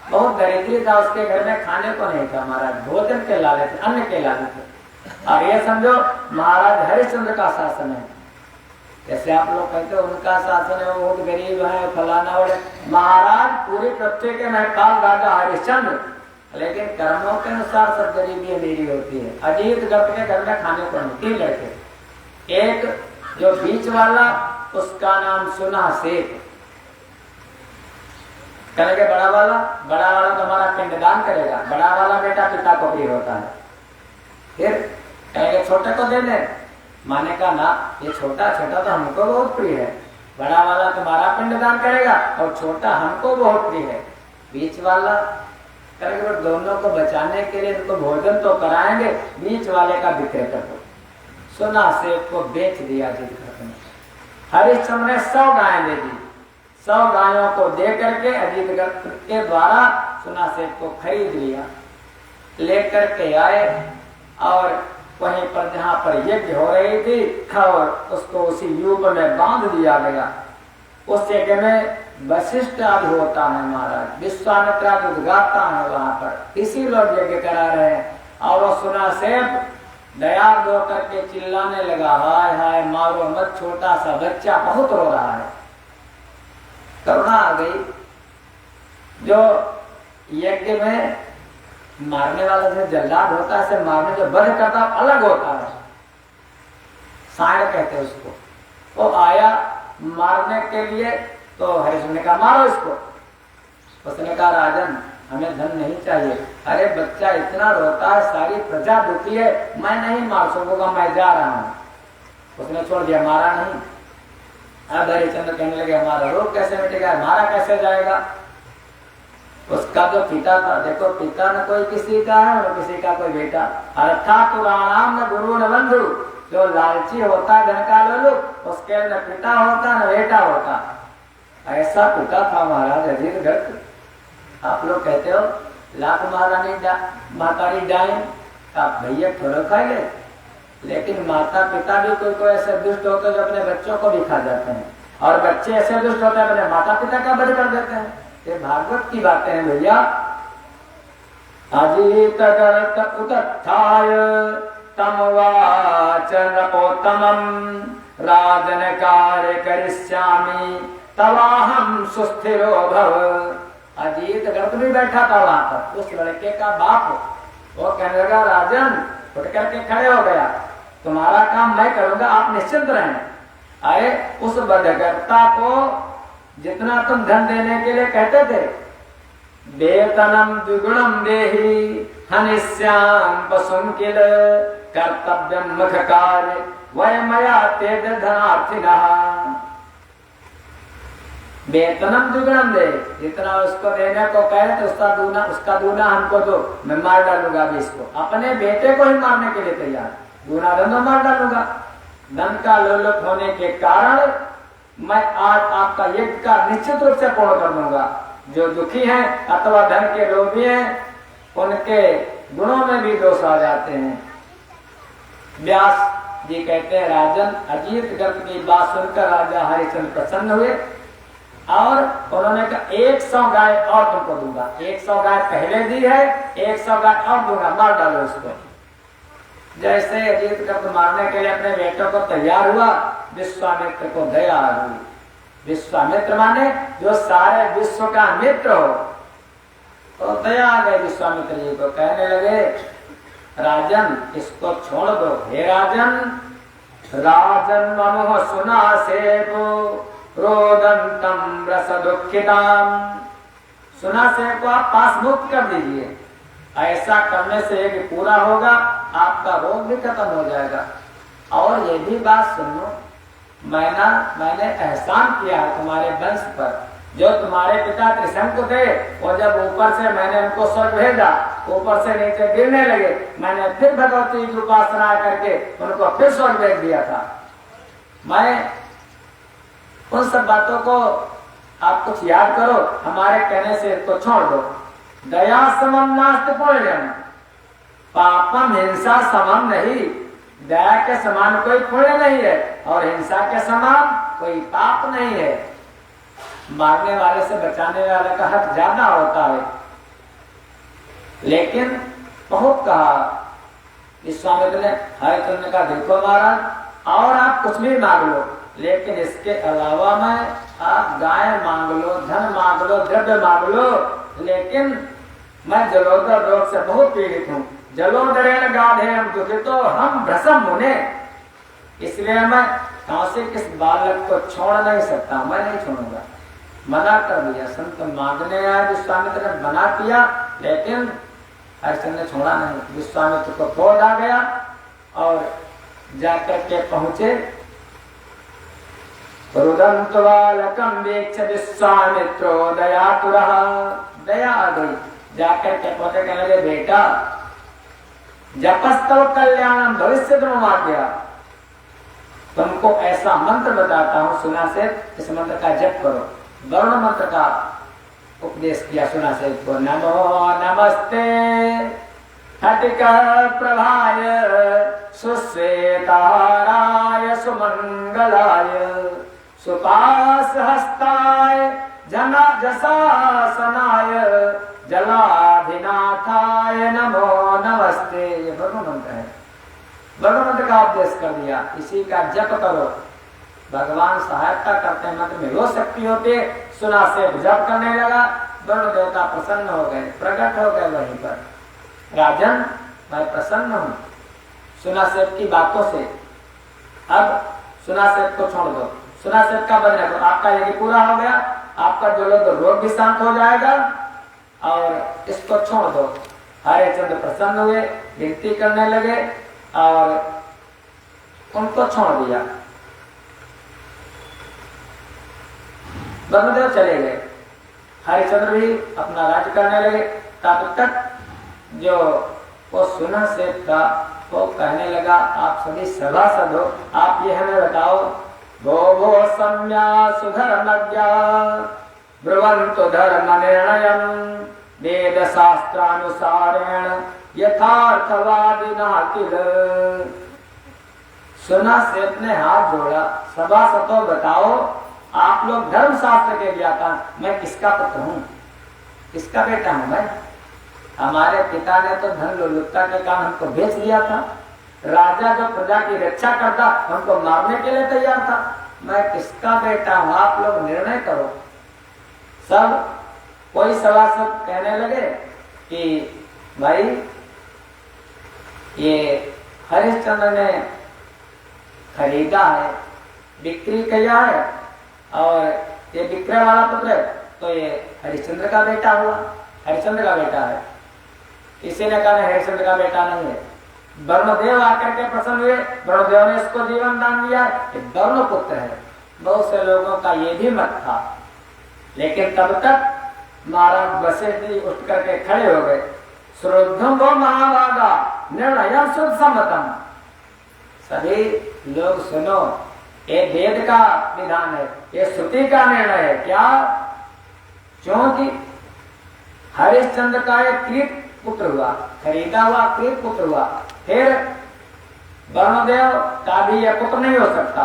बहुत दरिद्री था, उसके घर में खाने को नहीं था, महाराज भोजन के लाले थे, अन्न के लाले थे। और ये समझो महाराज हरिश्चंद्र का शासन है, जैसे आप लोग कहते हो उनका शासन है, वो बहुत गरीब है फलाना। और महाराज पूरी पृथ्वी के महपाल राजा हरिश्चंद्र, लेकिन कर्मों के अनुसार सब गरीबी मेरी होती है। अजीत गर्त के घर में खाने को नहीं, 3 लड़के। एक जो बीच वाला उसका नाम सुना शेख, कहेंगे बड़ा वाला तो हमारा पिंडदान करेगा, बड़ा वाला बेटा पिता को प्रिय होता है। फिर कहेंगे छोटे को दे दे, माने का ना ये छोटा तो हमको बहुत प्रिय है, बड़ा वाला तुम्हारा पिंडदान करेगा और छोटा हमको बहुत प्रिय है। बीच वाला करेंगे दोनों को बचाने के लिए इनको भोजन तो कराएंगे, बीच वाले का विक्रय कर दो। सुना शेख को बेच दिया अजीत गर्त ने। हरिश्चंद्र ने 100 गायें दे दी। 100 गायों को दे करके अजीत गर्त के द्वारा सुना शेख को खरीद लिया। लेकर के आए और वहीं पर जहां पर यज्ञ हो रही थी और उसको उसी यूप में बांध दिया गया। उस यज्ञ में वशिष्ठ आदि होता है महाराज, विश्वामित्र आदि उद्गाता है वहां पर, इसी लोग यज्ञ करा रहे हैं। और वो सुना शेख दया दो करके चिल्लाने लगा हाय हाय मारो मत, छोटा सा बच्चा बहुत रो रहा है। करुणा आ गई। जो यज्ञ में मारने वाला जो जल्लाद होता है, मारने जो वध करता अलग होता है, साइड कहते हैं उसको। वो आया मारने के लिए तो हरिश्चंद्र ने कहा मारो इसको। उसने कहा राजन हमें धन नहीं चाहिए। अरे बच्चा इतना रोता है, सारी प्रजा दुखी है, मैं नहीं मार सकूंगा, मैं जा रहा हूँ। उसने छोड़ दिया, मारा नहीं। अब हरिश्चंद्र कहने लगे हमारा रोग कैसे मिटेगा, मारा कैसे जाएगा। उसका जो पिता था, देखो पिता न कोई किसी का है और किसी का कोई बेटा। अर्थात राम न गुरु न बंधु, जो लालची होता धन का लोलुप, उसके न पिता होता न बेटा होता। ऐसा पिता था महाराज अजीत गर्ग। आप लोग कहते हो लाख मातारी डाइन, आप भैया थोड़ा खाइए, लेकिन माता पिता भी कोई ऐसे दुष्ट होते जो अपने बच्चों को भी खा जाते हैं, और बच्चे ऐसे दुष्ट होते हैं अपने माता पिता का वध कर देते हैं। ये भागवत की बातें हैं भैया। अजीत गर्ग उत्थाय तम वाच नपोत्तमं, राजन कार्य करिष्यामि तवाहम सुस्थिरो भव। अजीत गर्ग भी बैठा था वहां पर, उस लड़के का बाप। वो कहने लगा राजन, उठ करके खड़े हो गया, तुम्हारा काम मैं करूंगा, आप निश्चिंत रहें। अरे उस बदकर्ता को जितना तुम धन देने के लिए कहते थे, वेतनम द्विगुणम देहि हनिष्याम पशुम किल कर्तव्यम मुख कार्य वय मया तेज धनार्थिनः। वेतनम द्विगुणम दे, जितना उसको देने को कह रहे थे उसका दूना हमको दो, मैं मार डालूंगा अभी इसको। अपने बेटे को ही मारने के लिए तैयार, दूना धन मार डालूंगा। धन का लोलुप होने के कारण मैं आज आपका यज्ञ का निश्चित रूप से पूर्ण कर दूंगा। जो दुखी हैं अथवा धन के लोभी हैं, उनके गुणों में भी दोष आ जाते हैं। व्यास जी कहते हैं राजन, अजीत गर्ग की बात सुनकर राजा हरिश्चंद्र प्रसन्न हुए और उन्होंने कहा 100 गाय और तुमको दूंगा। 100 गाय पहले दी है, 100 गाय और दूंगा, मार डालो इसको। जैसे अजीत गर्ग मारने के लिए अपने बेटों को तैयार हुआ, विश्वामित्र को दया हुई। विश्वामित्र माने जो सारे विश्व का मित्र हो, तो दया आ गई विश्वामित्र जी को। कहने लगे राजन इसको छोड़ दो। हे राजन, राजन ममो सुना से रोदंतम रस दुखिताम, सुना से को आप पास मुक्त कर दीजिए। ऐसा करने से एक पूरा होगा, आपका रोग भी खत्म हो जाएगा। और ये भी बात सुनो, मैंने एहसान किया है तुम्हारे वंश पर। जो तुम्हारे पिता त्रिशंकु थे, वो जब ऊपर से मैंने उनको स्वर्ग भेजा, ऊपर से नीचे गिरने लगे, मैंने फिर भगवती की उपासना करके उनको फिर स्वर्ग भेज दिया था। मैं उन सब बातों को आप कुछ याद करो, हमारे कहने से इसको छोड़ दो। दया समम नास्ति पुण्यम, पापम हिंसा समम नहीं। दया के समान कोई पुण्य नहीं है और हिंसा के समान कोई पाप नहीं है। मारने वाले से बचाने वाले का हक ज्यादा होता है। लेकिन बहुत कहा विश्वामित्र ने, हरिश्चंद्र का देखो महाराज, और आप कुछ भी मांग लो, लेकिन इसके अलावा में आप गाय मांग लो, धन मांग लो, द्रव्य मांग लो, लेकिन मैं जलोदर रोग से बहुत पीड़ित हूँ। जलोदरेण गाढ़ेन दुखितो हम भ्रसम मुने, इसलिए मैं कौशिक इस बालक को छोड़ नहीं सकता, मैं नहीं छोड़ूंगा। मना कर दिया। संत मांगने आए, विश्वामित्र ने मना किया, लेकिन हरिश्चंद्र ने छोड़ा नहीं। विश्वामित्र को क्रोध आ गया और जाकर के पहुंचे। रुदंत बालकम वीक्ष विश्वामित्रो दयातुरः, दया आ गई। जाकर के पहुंचे, कहने लगे बेटा जपस्तव कल्याणम भविष्य तुमाज्ञा, तुमको ऐसा मंत्र बताता हूं, सुना से इस मंत्र का जप करो। वरुण मंत्र का उपदेश किया सुना से को। नमो नमस्ते हटिक प्रभाय सुश्वेताराय सुमंगलाय सुपास हस्ताय जना जसासनाय जलाधिनाथाय नमो नमस्ते। ये वरुण मंत्र है। वरुण मंत्र का उपदेश कर दिया, इसी का जप करो। भगवान सहायता करते हैं, मंत्र में वो शक्ति होती है। सुना से जप करने लगा, वरुण देवता प्रसन्न हो गए, प्रकट हो गए वहीं पर। राजन मैं प्रसन्न हूं सुनासेब की बातों से, अब सुनासेब को छोड़ दो, सुनासेब का बदला करो। आपका यदि पूरा हो गया, आपका जो लोग रोग भी शांत हो जाएगा और इसको छोड़ दो। हरिश्चंद्र प्रसन्न हुए, विनती करने लगे और उनको छोड़ दिया। ब्रह्मदेव चले गए, हरिश्चंद्र भी अपना राज्य करने लगे। तब तक जो वो सुना से था वो कहने लगा, आप सभी सभासद हो, आप ये हमें बताओ, भो भो सम्या सुधर्मज्ञा ब्रुवन्तु धर्म निर्णयम् वेद शास्त्रानुसारेण यथार्थवादिना किल। सुना सेठ ने हाथ जोड़ा, सभासदों बताओ, आप लोग धर्म शास्त्र के ज्ञाता, मैं किसका पुत्र हूँ, किसका बेटा हूँ मैं? हमारे पिता ने तो धन लोलुपता के कारण हमको बेच दिया था। राजा जो प्रजा की रक्षा करता हमको मारने के लिए तैयार था। मैं किसका बेटा हूँ, आप लोग निर्णय करो। सब कोई सभासद कहने लगे कि भाई ये हरिश्चंद्र ने खरीदा है, बिक्री किया है और ये विक्रय वाला पुत्र है, तो ये हरिश्चंद्र का बेटा हुआ, हरिश्चंद्र का बेटा है। किसी ने कहा हरिश्चंद्र का बेटा नहीं है। ब्रह्मदेव आकर के प्रसन्न हुए, ब्रह्मदेव ने इसको जीवन दान दिया, दोनों पुत्र है। बहुत से लोगों का ये भी मत था, लेकिन तब तक महाराज वशिष्ठ जी उठ करके खड़े हो गए। श्रोद्धम वो महाभागा निर्णय शुद्ध सम्मतम। सभी लोग सुनो, ये वेद का विधान है, ये श्रुति का निर्णय है। क्या? क्योंकि हरिश्चंद्र का एक कृत पुत्र हुआ, खरीदा हुआ कृत पुत्र हुआ, फिर ब्रह्मदेव का भी यह पुत्र नहीं हो सकता,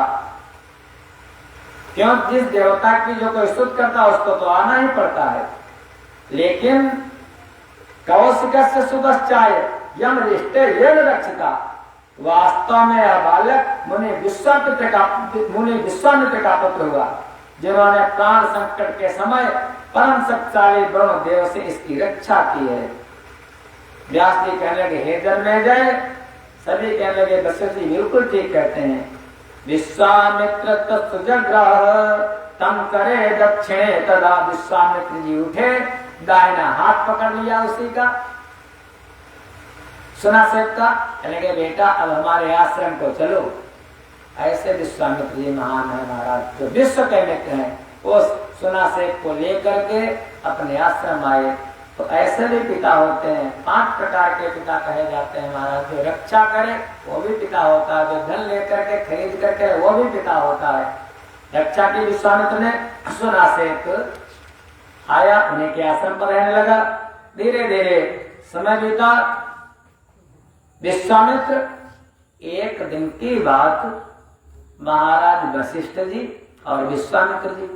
क्यों? जिस देवता की जो कोई स्तुति करता उसको तो आना ही पड़ता है। लेकिन कौशिकस्य सुतश्चाय यम रिष्टे येन रक्षिता। वास्तव में यह बालक मुनि विश्वामित्र का पुत्र हुआ, जिन्होंने प्राण संकट के समय परम शक्तिशाली ब्रह्मदेव से इसकी रक्षा की है। व्यास जी कहने लगे, हे जन्मेजय, सभी कहने लगे वशिष्ठ जी बिल्कुल ठीक कहते हैं। विश्वामित्र तत्सुजग्रह तम करे दक्षिणे तदा। विश्वामित्र जी उठे, दाहिना हाथ पकड़ लिया उसी का, सुना सेवता, कहने लगे बेटा अब हमारे आश्रम को चलो। ऐसे विश्वामित्र जी महान है महाराज, जो विश्व के मित्र हैं, वो सुना सेव को लेकर के अपने आश्रम आए। तो ऐसे भी पिता होते हैं, 5 प्रकार के पिता कहे जाते हैं महाराज। जो रक्षा करे वो भी पिता होता है, जो धन लेकर के खरीद करके वो भी पिता होता है। रक्षा की विश्वामित्र ने सुना सेठ आया, उन्हीं के आश्रम पर रहने लगा। धीरे धीरे समय बीता। विश्वामित्र, एक दिन की बात, महाराज वशिष्ठ जी और विश्वामित्र जी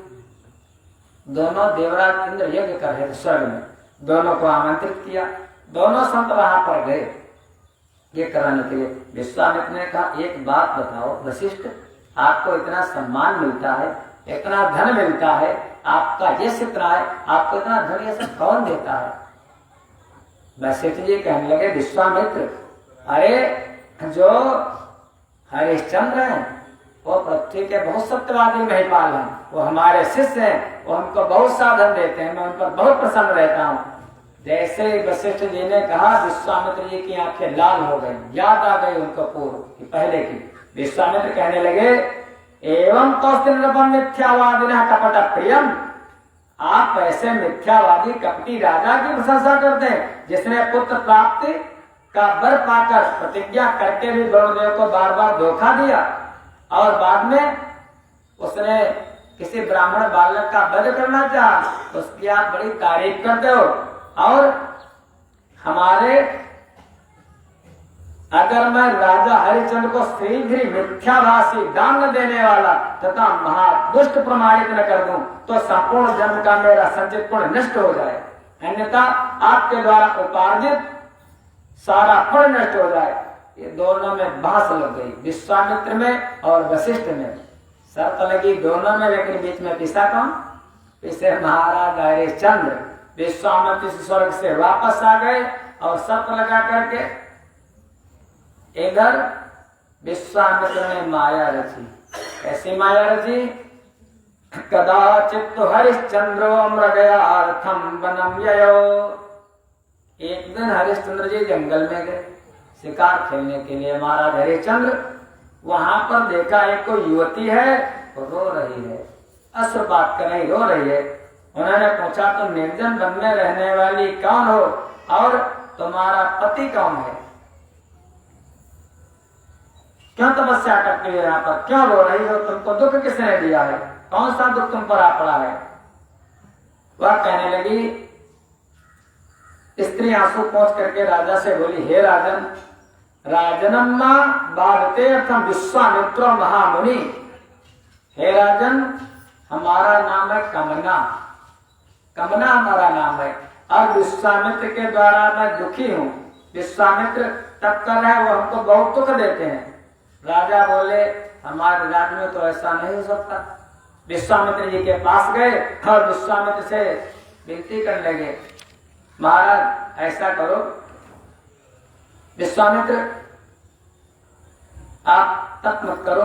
दोनों देवराज इंद्र यज्ञ कर रहे थे स्वर्ग में। दोनों को आमंत्रित किया, दोनों संत वहां पर गए ये कराने के लिए। विश्वामित्र ने कहा, एक बात बताओ वशिष्ठ, आपको इतना सम्मान मिलता है, इतना धन मिलता है, आपका यश इतना है, आपको इतना धन ये सब कौन देता है? वशिष्ठ जी कहने लगे, विश्वामित्र, अरे जो हरिश्चंद्र हैं वो पृथ्वी के बहुत सत्यवादी महिपाल हैं, वो हमारे शिष्य हैं, वो हमको बहुत साधन देते हैं, मैं उन पर बहुत प्रसन्न रहता हूँ। जैसे वशिष्ठ जी ने कहा, विश्वामित्र जी की आंखें लाल हो गई, याद आ गई उनको पूर्व की पहले की। विश्वामित्र कहने लगे, एवं कौस्तिनृपम मिथ्यावादिनः कपट प्रियम। आप ऐसे मिथ्यावादी कपटी राजा की प्रशंसा करते हैं, जिसने पुत्र प्राप्ति का वर पाकर प्रतिज्ञा करके भी ब्रह्मदेव को बार बार धोखा दिया, और बाद में उसने किसी ब्राह्मण बालक का वध करना चाहा, उसकी आप बड़ी तारीफ करते हो। और हमारे, अगर मैं राजा हरिश्चंद्र को शीघ्र मिथ्याभाषी दान देने वाला तथा महादुष्ट प्रमाणित न कर दूं, तो संपूर्ण जन्म का मेरा संचित पुण्य नष्ट हो जाए, अन्यथा आपके द्वारा उपार्जित सारा पुण्य नष्ट हो जाए। ये दोनों में बहस लग गई, विश्वामित्र में और वशिष्ठ में शर्त लगी दोनों में, लेकिन बीच में पिसा कौन? पिसे महाराज हरिश्चंद्र। विश्वामित्र स्वर्ग से वापस आ गए और शर्त लगा करके इधर विश्वामित्र ने माया रची। ऐसी माया रची, कदाचित् हरिश्चंद्रो मृगयार्थम वनम ययो। एक दिन हरिश्चंद्र जी जंगल में गए शिकार खेलने के लिए। महाराज हरिश्चंद्र वहां पर देखा एक कोई युवती है रो रही है, अश्रुपात कर रही, रो रही है। उन्होंने पूछा तुम निर्जन वन में रहने वाली कौन हो और तुम्हारा पति कौन है? क्यों तपस्या करती हो यहाँ पर, क्यों रो रही हो, तुमको दुख किसने दिया है, कौन सा दुख तुम पर आ पड़ा है? वह कहने लगी, स्त्री आंसू पहुंच करके राजा से बोली, हे राजन, राजनम्मा बाधते अर्थम विश्वामित्र महामुनि। हे राजन, हमारा नाम है कमना, कमना हमारा नाम है और विश्वामित्र के द्वारा मैं दुखी हूँ। विश्वामित्र टक्कर है, वो हमको बहुत दुख देते हैं। राजा बोले, हमारे राज्य में तो ऐसा नहीं हो सकता। विश्वामित्र जी के पास गए और विश्वामित्र से विनती करने लगे, महाराज ऐसा करो, विश्वामित्र आप तप मत करो।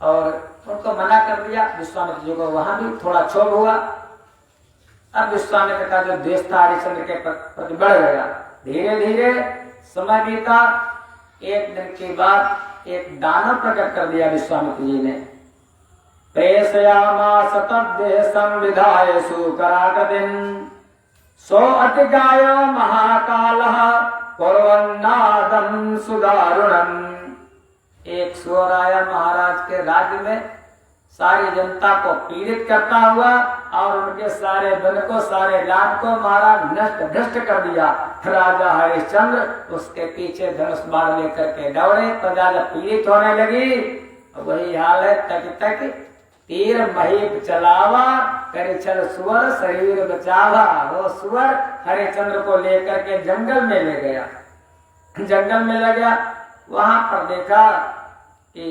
और उनको मना कर दिया। विश्वामित्र जी को वहां भी थोड़ा क्षोभ हुआ। अब विश्वामित्र का जो द्वेष था हरिश्चंद्र के प्रति बढ़ गया। धीरे धीरे समय बीता। एक दिन के बाद एक दानव प्रकट कर दिया विश्वामित्र जी ने। प्रेषयामास तद्देशं विधाय सुकराकृतिं सो अतिगाय महाकालः कुर्वन्नादं सुदारुणम्। एक सुअर आया महाराज के राज्य में, सारी जनता को पीड़ित करता हुआ और उनके सारे धन को, सारे लाभ को महाराज नष्ट भ्रष्ट कर दिया। राजा हरिश्चंद्र उसके पीछे धनुष बाण लेकर के दौड़े, प्रजा जब पीड़ित होने लगी, वही हाल है, तक तक तीर महीप चलावा करे चल सुअर शरीर बचावा। वो सुअर हरिश्चंद्र को लेकर के जंगल में ले गया। जंगल में ले गया, वहां पर देखा कि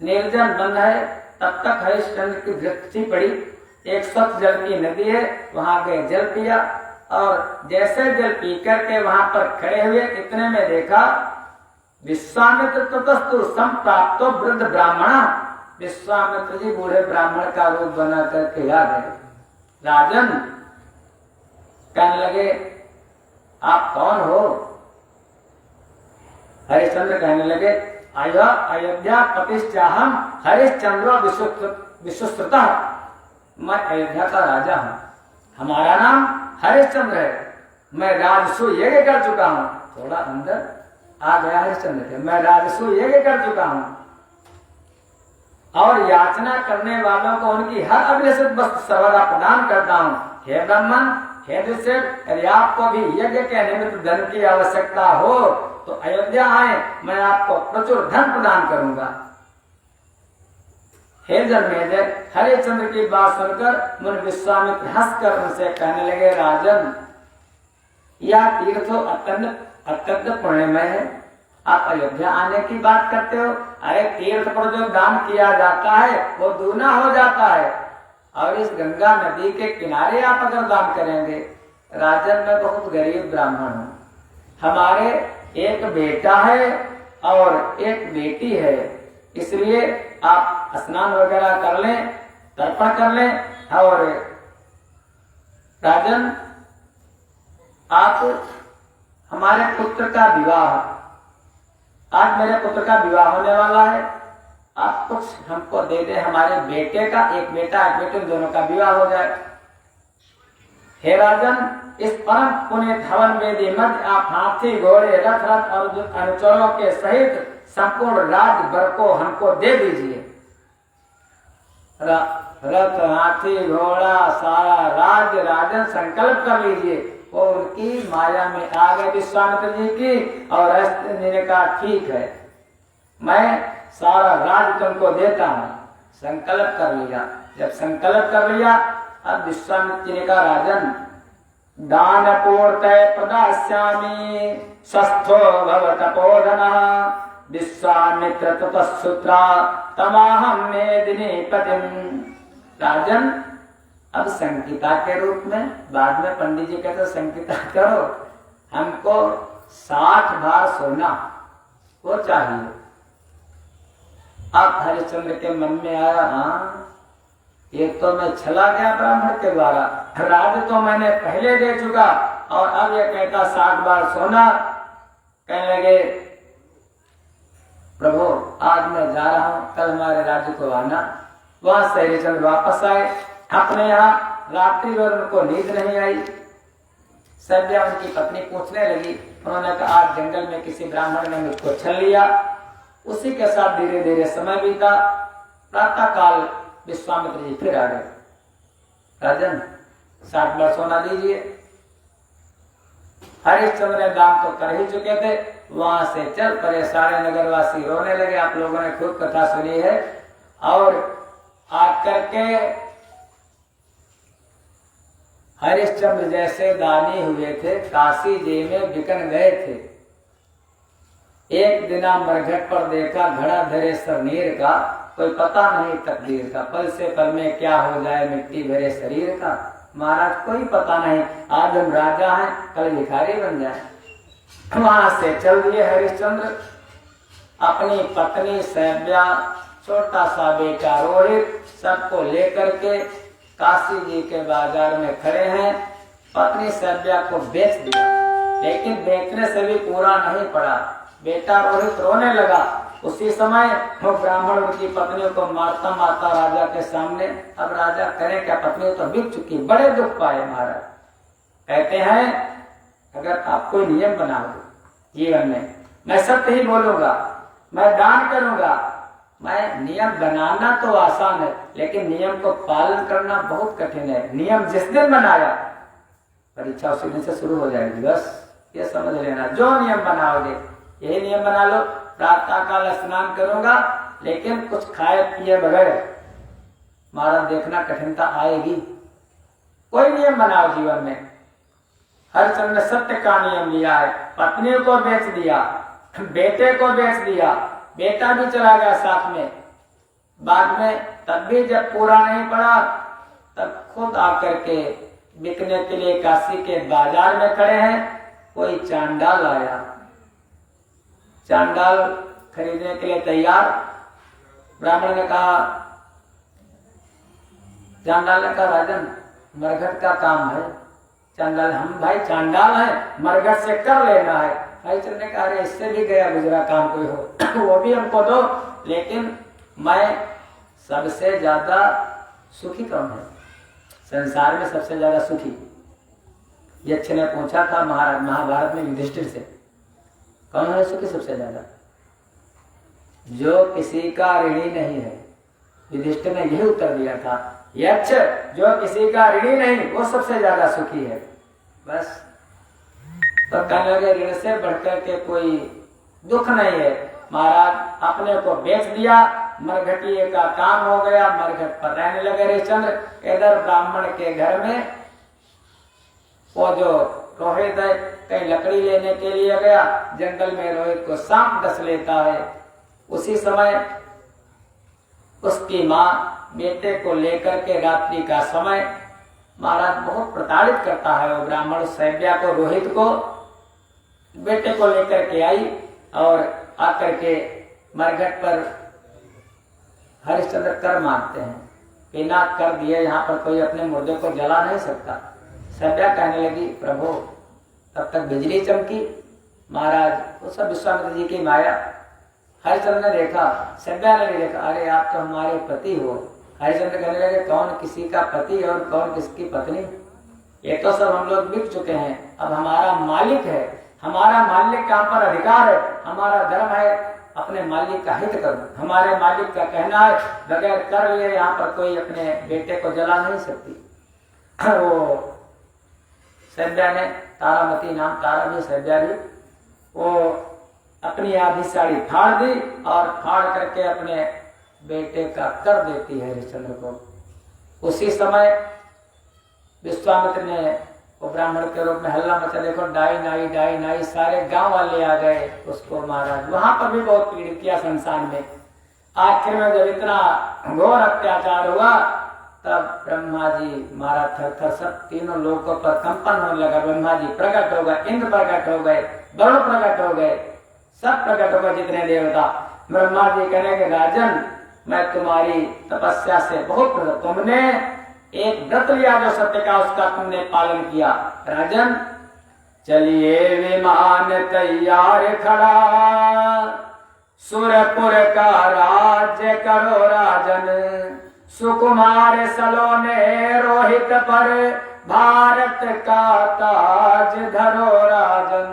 निर्जन वन है। तब तक हरिश्चंद्र की दृष्टि पड़ी, एक स्वच्छ जल की नदी है, वहां गए, जल पिया और जैसे जल पी करके वहां पर खड़े हुए, इतने में देखा विश्वामित्र ततस्तु संप्राप्तो वृद्ध ब्राह्मण। विश्वामित्र जी बूढ़े ब्राह्मण का रूप बना करके आ गए। राजन कहने लगे, आप कौन हो? हरिश्चंद्र कहने लगे, अयोध्या पतिश्चाहम हरिश्चंद्र विश्वश्रुतः। मैं अयोध्या का राजा हूँ, हमारा नाम हरिश्चंद्र है। मैं राजसू यज्ञ कर चुका हूँ। थोड़ा अंदर आ गया हरिश्चंद्र के, मैं राजसू यज्ञ कर चुका हूँ और याचना करने वालों को उनकी हर अभिलषित वस्तु सर्वदा प्रदान करता हूँ। हे ब्राह्मण, हे दुष्येट, यदि आपको भी यज्ञ के निमित्त धन की आवश्यकता हो तो अयोध्या आए, मैं आपको प्रचुर धन प्रदान करूंगा। हे जनमेजय, हरिश्चंद्र की बात सुनकर मुनि विश्वामित्र हंसकर उनसे कहने लगे, राजन, यह तीर्थ अत्यंत पुण्यमय है। आप अयोध्या आने की बात करते हो। अरे तीर्थ पर जो दान किया जाता है वो दूना हो जाता है, और इस गंगा नदी के किनारे आप अगर दान करेंगे। राजन, मैं बहुत गरीब ब्राह्मण हूँ, हमारे एक बेटा है और एक बेटी है, इसलिए आप स्नान वगैरह कर लें, तर्पण कर लें। और राजन, आप हमारे पुत्र का विवाह, आज मेरे पुत्र का विवाह होने वाला है, आप कुछ हमको दे दे। हमारे बेटे का, एक बेटा एक बेटी, दोनों का विवाह हो जाए। हे राजन, इस परम पुण्य हवन वेदी मध्य आप हाथी, घोड़े, रथ और अनुचरों के सहित संपूर्ण राज भर को हमको दे दीजिए। रथ, हाथी, घोड़ा, सारा राज राजन संकल्प कर लीजिए। और उनकी माया में आ गए विश्वामित्र जी की, और हरिश्चंद्र ने कहा, ठीक है, मैं सारा राज तुमको देता हूँ। संकल्प कर लिया। जब संकल्प कर लिया, अब विश्वामित्र जी ने कहा, राजन, दान पूर्तये प्रदास्यामि स्वस्थो भव तपोधनः विश्वामित्र ततःसूत्रा तमाहं मेदिनी पतिम। राजन, अब संकिता के रूप में, बाद में पंडित जी कहते संकिता करो, हमको 60 भार सोना वो चाहिए। अब हरिश्चंद्र के मन में आया, हाँ ये तो मैं चला गया ब्राह्मण के द्वारा, राज तो मैंने पहले दे चुका, और अब ये कहता 60 बार सोना। कहने लगे प्रभु आज मैं जा रहा हूं, कल हमारे राज्य को आना। वहां से हरिश्चंद्र वापस आए अपने यहाँ। रात्रि भर उनको नींद नहीं आई। सभ्या उनकी पत्नी पूछने लगी, उन्होंने कहा आज जंगल में किसी ब्राह्मण ने मुझको छल लिया। उसी के साथ धीरे धीरे समय बीता। प्रातः काल विश्वामित्र जी फिर आ गए। राजन 60 बार सोना दीजिए। हरिश्चंद्र ने दान तो कर ही चुके थे। वहां से चल पड़े। सारे नगरवासी रोने लगे। आप लोगों ने खूब कथा सुनी है। और आकर के हरिश्चंद्र जैसे दानी हुए थे, काशी जी में बिकन गए थे। एक दिना मरघट पर देखा घड़ा धरे सरनीर का, कोई पता नहीं तकदीर का, पल से पल में क्या हो जाए मिट्टी भरे शरीर का। महाराज कोई पता नहीं, आज हम राजा हैं कल भिखारी बन जाए। वहां से चल दिए हरिश्चंद्र। अपनी पत्नी सैव्या, छोटा सा बेटा रोहित, सबको लेकर के काशी जी के बाजार में खड़े हैं। पत्नी सैव्या को बेच दिया, लेकिन बेचने से भी पूरा नहीं पड़ा। बेटा रोहित रोने लगा। उसी समय वो ब्राह्मण की पत्नियों को मारता मारता राजा के सामने। अब राजा करे क्या, पत्नी तो बिक चुकी, बड़े दुख पाए महाराज। कहते हैं अगर आप कोई नियम बनाओगे जीवन में, मैं सत्य ही बोलूंगा, मैं दान करूंगा। मैं नियम बनाना तो आसान है, लेकिन नियम को पालन करना बहुत कठिन है। नियम जिस दिन बनाया परीक्षा उसी दिन से शुरू हो जाएगी। बस ये समझ लेना, जो नियम बनाओगे यही नियम बना लो। प्रातः काल स्नान करूंगा, लेकिन कुछ खाए पिए बगैर महाराज देखना कठिनता आएगी। कोई नियम बनाओ जीवन में। हरिश्चंद्र ने सत्य का नियम लिया है। पत्नी को बेच दिया, बेटे को बेच दिया, बेटा भी चला गया साथ में। बाद में तब भी जब पूरा नहीं पड़ा, तब खुद आकर के बिकने के लिए काशी के बाजार में खड़े हैं। कोई चांडाल आया, चांडाल खरीदने के लिए तैयार। ब्राह्मण ने कहा, चांडाल ने कहा राजन मरघट का काम है। चांडाल, हम भाई चांडाल है, मरघट से कर लेना है। हरिश्चंद्र ने कहा अरे इससे भी गया गुजरा काम कोई हो वो भी हमको दो, लेकिन मैं सबसे ज्यादा सुखी कौन है संसार में, सबसे ज्यादा सुखी? यक्ष ने पूछा था महाराज महाभारत में युधिष्ठिर से, कौन है सुखी सबसे ज्यादा? जो किसी का ऋणी नहीं है। युधिष्ठिर ने यही उत्तर दिया था, यक्ष जो किसी का ऋणी नहीं वो सबसे ज्यादा सुखी है। बस तो कहने लगे ऋण से बढ़कर के कोई दुख नहीं है। महाराज अपने को बेच दिया, मरघटिए का काम हो गया, मरघट पर रहने लगे हरिश्चंद्र। इधर ब्राह्मण के घर में वो जो रोहित है कहीं लकड़ी लेने के लिए गया, जंगल में रोहित को सांप डस लेता है। उसी समय उसकी माँ बेटे को लेकर के रात्रि का समय महाराज बहुत प्रताड़ित करता है वो ब्राह्मण सैव्या को, रोहित को। बेटे को लेकर के आई और आकर के मरघट पर हरिश्चंद्र कर मारते हैं। बिना कर दिए यहाँ पर कोई अपने मुर्दे को जला नहीं सकता। सैव्या कहने लगी प्रभु, तब तक बिजली चमकी। महाराज वो सब विश्वामित्र जी की माया। हरिश्चंद्र ने देखा, सैव्या ने भी देखा, अरे आप तो हमारे पति हो। हरिश्चंद्र कहने लगे कौन किसी का पति और कौन किसकी पत्नी? ये तो सब हम लोग बिक चुके हैं। अब हमारा मालिक है, हमारा मालिक का हम पर अधिकार है। हमारा धर्म है अपने मालिक का हित करना। हमारे मालिक का कहना है बगैर कर लिए यहाँ पर कोई अपने बेटे को जला नहीं सकती। वो सैव्या ने, तारामती नाम, तारा भी सैव्या भी, वो अपनी आधी साड़ी फाड़ दी और फाड़ करके अपने बेटे का कर देती है हरिश्चंद्र को। उसी समय विश्वामित्र ने वो ब्राह्मण के रूप में हल्ला मचा, देखो डाई नाई, सारे गांव वाले आ गए उसको। महाराज वहां पर भी बहुत पीड़ित किया संसार में। आखिर में जब इतना घोर अत्याचार हुआ, तब ब्रह्मा जी महाराज थर सब तीनों लोगों पर कंपन होने लगा। ब्रह्मा जी प्रकट हो गए, इंद्र प्रकट हो गए, वरुण प्रकट हो गए, सब प्रकट हो गए जितने देवता। ब्रह्मा जी कहने के राजन मैं तुम्हारी तपस्या से बहुत प्रसन्न, तुमने एक व्रत लिया जो सत्य का, उसका तुमने पालन किया। राजन चलिए विमान तैयार खड़ा, सुरपुर का राज्य करो राजन, सुकुमार सलोने रोहित पर, भारत का ताज धरो राजन।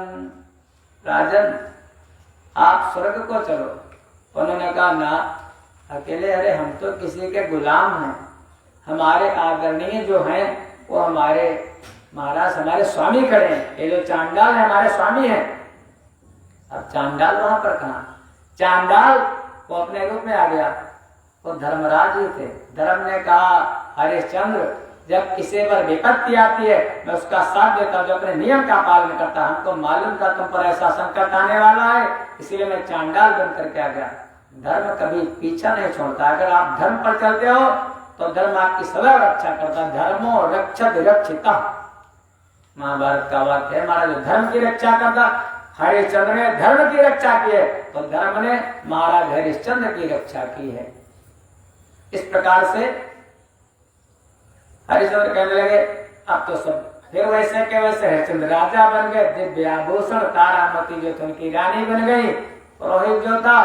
राजन आप स्वर्ग को चलो। उन्होंने कहा ना अकेले, अरे हम तो किसी के गुलाम हैं, हमारे आदरणीय जो हैं वो हमारे महाराज, हमारे स्वामी खड़े हैं, ये जो चांडाल है हमारे स्वामी हैं। अब चांडाल वहां पर कहा, चांडाल वो अपने रूप में आ गया, वो धर्मराज ही थे। धर्म ने कहा हरिश्चंद्र जब किसी पर विपत्ति आती है मैं उसका साथ देता हूँ, जो अपने नियम का पालन करता। हमको मालूम था तुम पर ऐसा संकट आने वाला है, इसीलिए मैं चांडाल बन करके आ गया। धर्म कभी पीछा नहीं छोड़ता, अगर आप धर्म पर चलते हो तो धर्म आपकी सदैव रक्षा करता है। धर्मो रक्षत रक्षिता, महाभारत का वाक्य है। हमारा जो धर्म की रक्षा करता, हरिश्चंद्र ने धर्म की रक्षा की है तो धर्म ने महाराज हरिश्चंद्र की रक्षा की है। इस प्रकार से हरिश्चंद्र कहने लगे अब तो सब फिर वैसे के वैसे हरिश्चंद्र राजा बन गए, दिव्याभूषण तारामती जो थी उनकी रानी बन गई। पुरोहित जो था,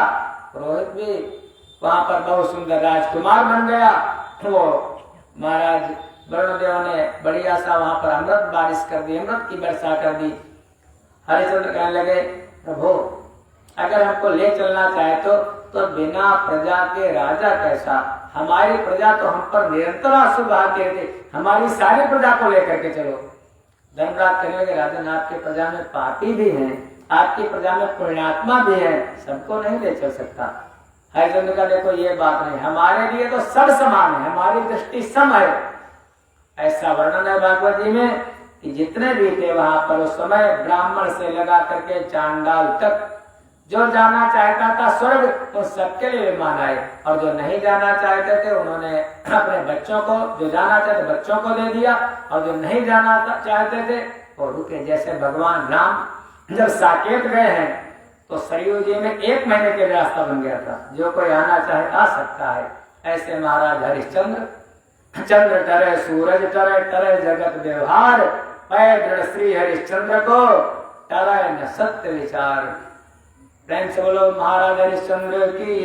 पुरोहित भी वहां पर बहुत सुंदर राजकुमार बन गया। वो महाराज वरुणदेव ने बड़ी आशा वहां पर अमृत बारिश कर दी, अमृत की वर्षा कर दी। हरिश्चंद्र कहने लगे प्रभु अगर हमको ले चलना चाहे तो बिना प्रजा के राजा कैसा, हमारी प्रजा तो हम पर निरंतर अशुभ आती रहती, हमारी सारी प्रजा को लेकर के चलो। धर्मराज कहने लगे राजन आपकी प्रजा में पापी भी हैं, आपकी प्रजा में पुण्यात्मा भी है, सबको नहीं ले चल सकता। हरिश्चंद्र का देखो ये बात नहीं, हमारे लिए तो सब समान है, हमारी दृष्टि सम है। ऐसा वर्णन है भागवत जी में कि जितने भी थे वहां पर उस समय ब्राह्मण से लगा करके चांडाल तक जो जाना चाहता था स्वर्ग उन सबके लिए विमान आए, और जो नहीं जाना चाहते थे उन्होंने अपने बच्चों को, जो जाना चाहते बच्चों को दे दिया, और जो नहीं जाना चाहते थे वो रुके। जैसे भगवान राम जब साकेत गए हैं तो सरयू जी में 1 महीने के रास्ता बन गया था, जो कोई आना चाहे आ सकता है। ऐसे महाराज हरिश्चंद्र, चंद्र टरे सूरज टरे, टरे जगत व्यवहार, पैदृढ़ श्री हरिश्चंद्र को टरे न सत्य विचार। प्रेम से बोलो महाराज हरिश्चंद्र की।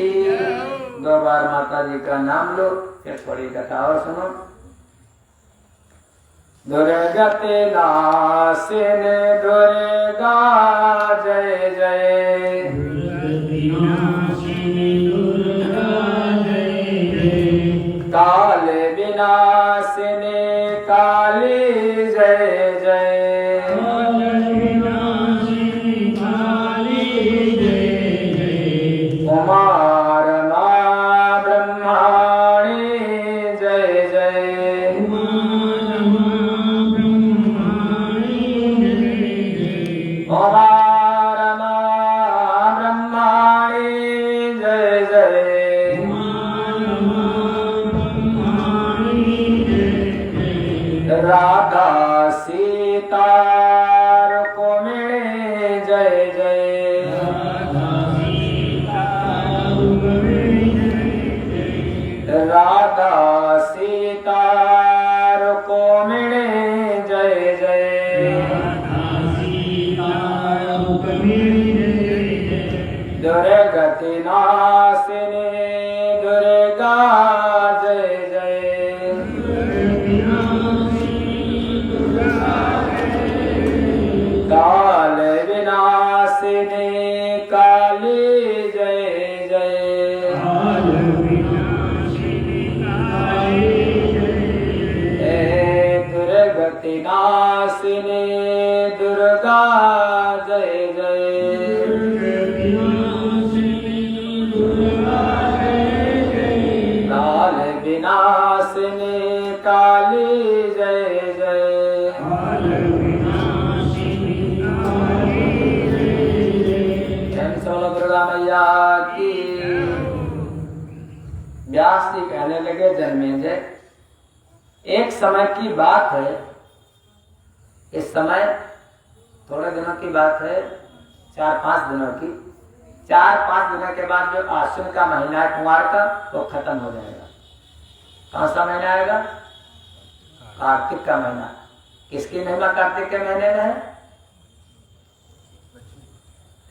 2 बार माता जी का नाम लो, फिर थोड़ी कथा और सुनो। दुर्गति नासिन दुर्गा जय जय, काल विनाशिनी काली जय जय, कुमार मां ब्रह्माणी जय जय, कुमार मां ब्रह्माणी जय जय, राधा सीता रुक्मिणी जय जय, राधा सीता रुक्मिणी जय जय, दुर्गति नाशिनी दुर्गा जय जय, काल विनाशिनी काली जय जय, दुर्गति नाशिनी दुर्गा जय जय, काल विनाशिनी काली जय जय, दुर्गा मैया की। व्यास जी कहने लगे जन्मेजय एक समय की बात है, इस समय थोड़े दिनों की बात है, 4-5 दिनों की। 4-5 दिनों के बाद जो आश्विन का महीना है कुंवार का, वो खत्म हो जाएगा। कौन सा महीना आएगा? कार्तिक का महीना। किसकी महिमा कार्तिक के महीने में है?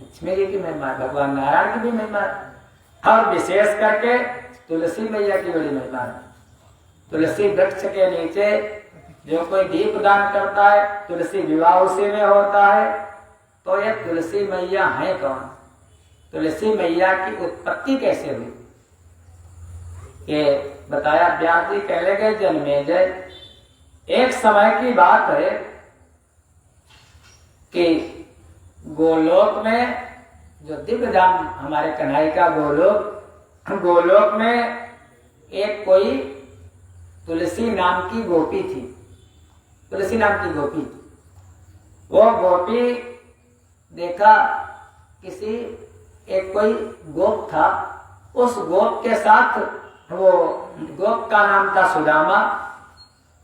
लक्ष्मी जी की महिमा है, भगवान नारायण की भी महिमा है। और विशेष करके तुलसी मैया की बड़ी महिमा है। तुलसी वृक्ष के नीचे जो कोई दीप दान करता है, तुलसी विवाह उसी में होता है। तो ये तुलसी मैया है कौन? तुलसी मैया की उत्पत्ति कैसे हुई ये बताया व्यास जी। कहने गए जन्मेजय, एक समय की बात है कि गोलोक में जो दिव्य धाम हमारे कन्हैया का गोलोक में एक कोई तुलसी नाम की गोपी थी। तुलसी नाम की गोपी थी। वो गोपी देखा किसी एक कोई गोप था, उस गोप के साथ, वो गोप का नाम था सुदामा।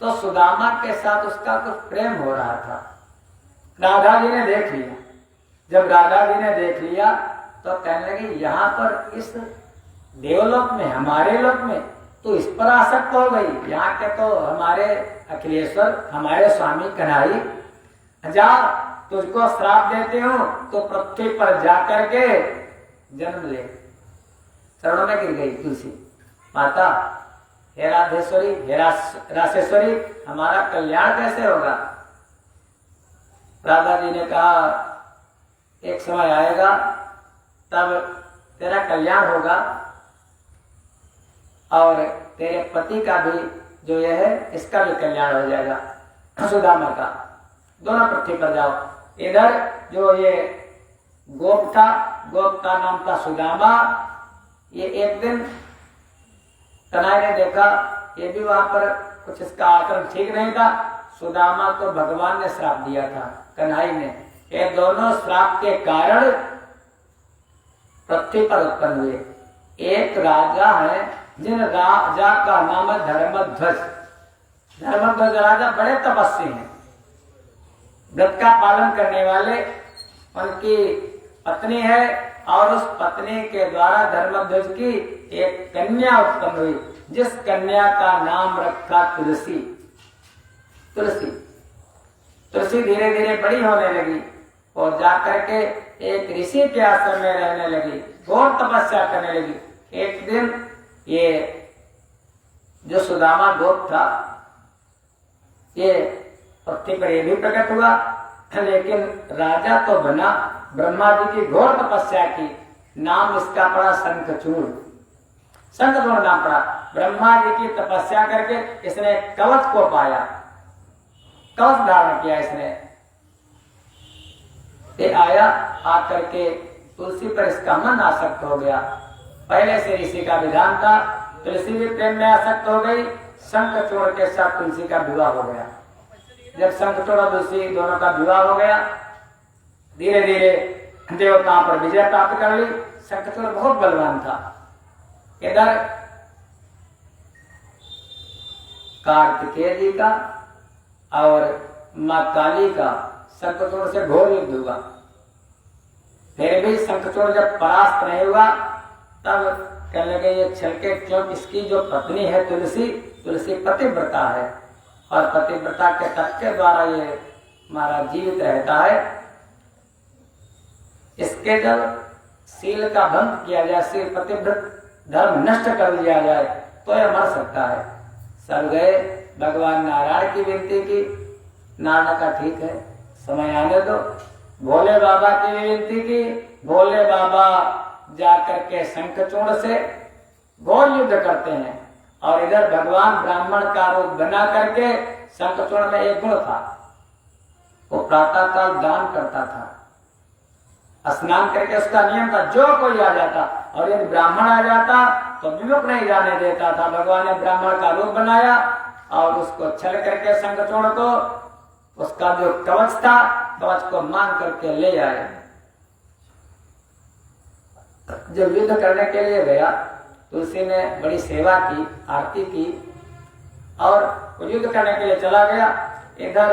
तो सुदामा के साथ उसका कुछ प्रेम हो रहा था। राधा जी ने देख लिया। जब राधा जी ने देख लिया तो कहने लगी, यहाँ पर इस देवलोक में, हमारे लोक में तो इस पर आसक्त हो गई। यहाँ के तो हमारे अखिलेश्वर, हमारे स्वामी कन्हैया, जा तुझको श्राप देते हो तो पृथ्वी पर जाकर के जन्म ले। चरणों में गिर गई तुलसी माता, हे राधेश्वरी, हे राशेश्वरी, हमारा कल्याण कैसे होगा? राधा जी ने कहा, एक समय आएगा तब तेरा कल्याण होगा और तेरे पति का भी जो यह है, इसका भी कल्याण हो जाएगा, सुदामा का। दोनों पृथ्वी पर जाओ। इधर जो ये गोप था, गोप का नाम था सुदामा। ये एक दिन कन्हैया ने देखा, ये भी वहां पर कुछ इसका आचरण ठीक नहीं था। सुदामा को भगवान ने श्राप दिया था, कन्हैया ने। ये दोनों श्राप के कारण पृथ्वी पर उत्पन्न हुए। एक राजा है, जिन राजा का नाम है धर्मध्वज। धर्मध्वज राजा बड़े तपस्वी हैं, व्रत का पालन करने वाले। उनकी पत्नी है और उस पत्नी के द्वारा धर्मध्वज की एक कन्या उत्पन्न हुई, जिस कन्या का नाम रखा तुलसी। तुलसी तुलसी धीरे धीरे बड़ी होने लगी और जाकर के एक ऋषि के आश्रम में रहने लगी, घोर तपस्या करने लगी। एक दिन ये जो सुदामा गोप था, ये पृथ्वी पर ये भी प्रकट हुआ, लेकिन राजा तो बना। ब्रह्मा जी की घोर तपस्या की, नाम इसका पड़ा शंखचूड़। शंखचूड़ नाम पड़ा। ब्रह्मा जी की तपस्या करके इसने कवच को पाया, कवच धारण किया इसने। ये आया, आकर के तुलसी पर इसका मन आसक्त हो गया। पहले से ऋषि का विधान था, तुलसी भी प्रेम में आसक्त हो गई। शंखचूड़ के साथ तुलसी का विवाह हो गया। जब शंखचूड़ और तुलसी दोनों का विवाह हो गया, धीरे धीरे देवताओं पर विजय प्राप्त कर ली। शंखचूड़ बहुत बलवान था। इधर कार्तिकेय जी का और माँ काली का शंखचूड़ से घोर युद्ध हुआ। फिर भी शंखचूड़ जब परास्त नहीं हुआ, तब कहने लगे ये छल के क्यों, इसकी जो पत्नी है तुलसी, तुलसी पतिव्रता है और पतिव्रता के तप के द्वारा ये हमारा जीवित रहता है। इसके जब शील का भंग किया जाए, शील पतिव्रत धर्म नष्ट कर दिया जाए तो यह मर सकता है। सब गए, भगवान नारायण की विनती की। नारायण का ठीक है, समय आने दो। भोले बाबा की विनती की। भोले बाबा जाकर के शंखचूड़ से घोर युद्ध करते हैं और इधर भगवान ब्राह्मण का रूप बना करके, शंखचूड़ में एक गुण था, वो प्रातः काल दान करता था। स्नान करके उसका नियम था, जो कोई आ जाता और यदि ब्राह्मण आ जाता तो विमुख नहीं जाने देता था। भगवान ने ब्राह्मण का रूप बनाया और उसको छल करके शंखचूड़ को, उसका जो कवच था, कवच को मांग करके ले आए। जब युद्ध करने के लिए गया, तुलसी ने बड़ी सेवा की, आरती की और युद्ध करने के लिए चला गया। इधर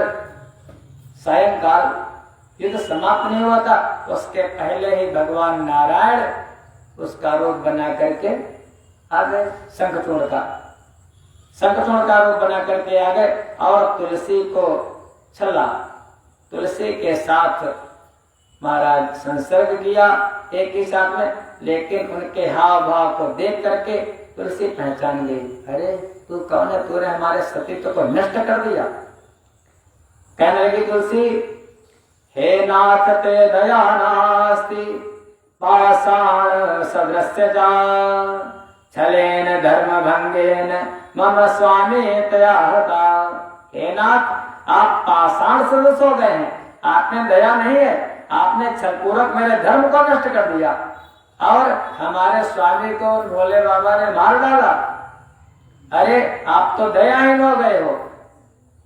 सायंकाल युद्ध समाप्त नहीं हुआ था, उसके पहले ही भगवान नारायण उसका रूप बना करके आ गए। शंखचूड़ का रूप बना करके आ गए और तुलसी को छला, तुलसी के साथ महाराज संसर्ग किया एक ही साथ में। लेकिन उनके हाव भाव को देख करके तुलसी पहचान गई, अरे तू कौन है, तूने हमारे सतीत्व को नष्ट कर दिया। कहने लगी तुलसी, हे नाथ ते दया नास्ति पाषाण सदृश्य जा छलेन धर्म भंगेन मम स्वामी तया हता। हे नाथ, आप पाषाण सदृश हो गए हैं, आप में दया नहीं है, आपने छलपूर्वक मेरे धर्म को नष्ट कर दिया और हमारे स्वामी को भोले बाबा ने मार डाला। अरे आप तो दयाहीन हो गए हो,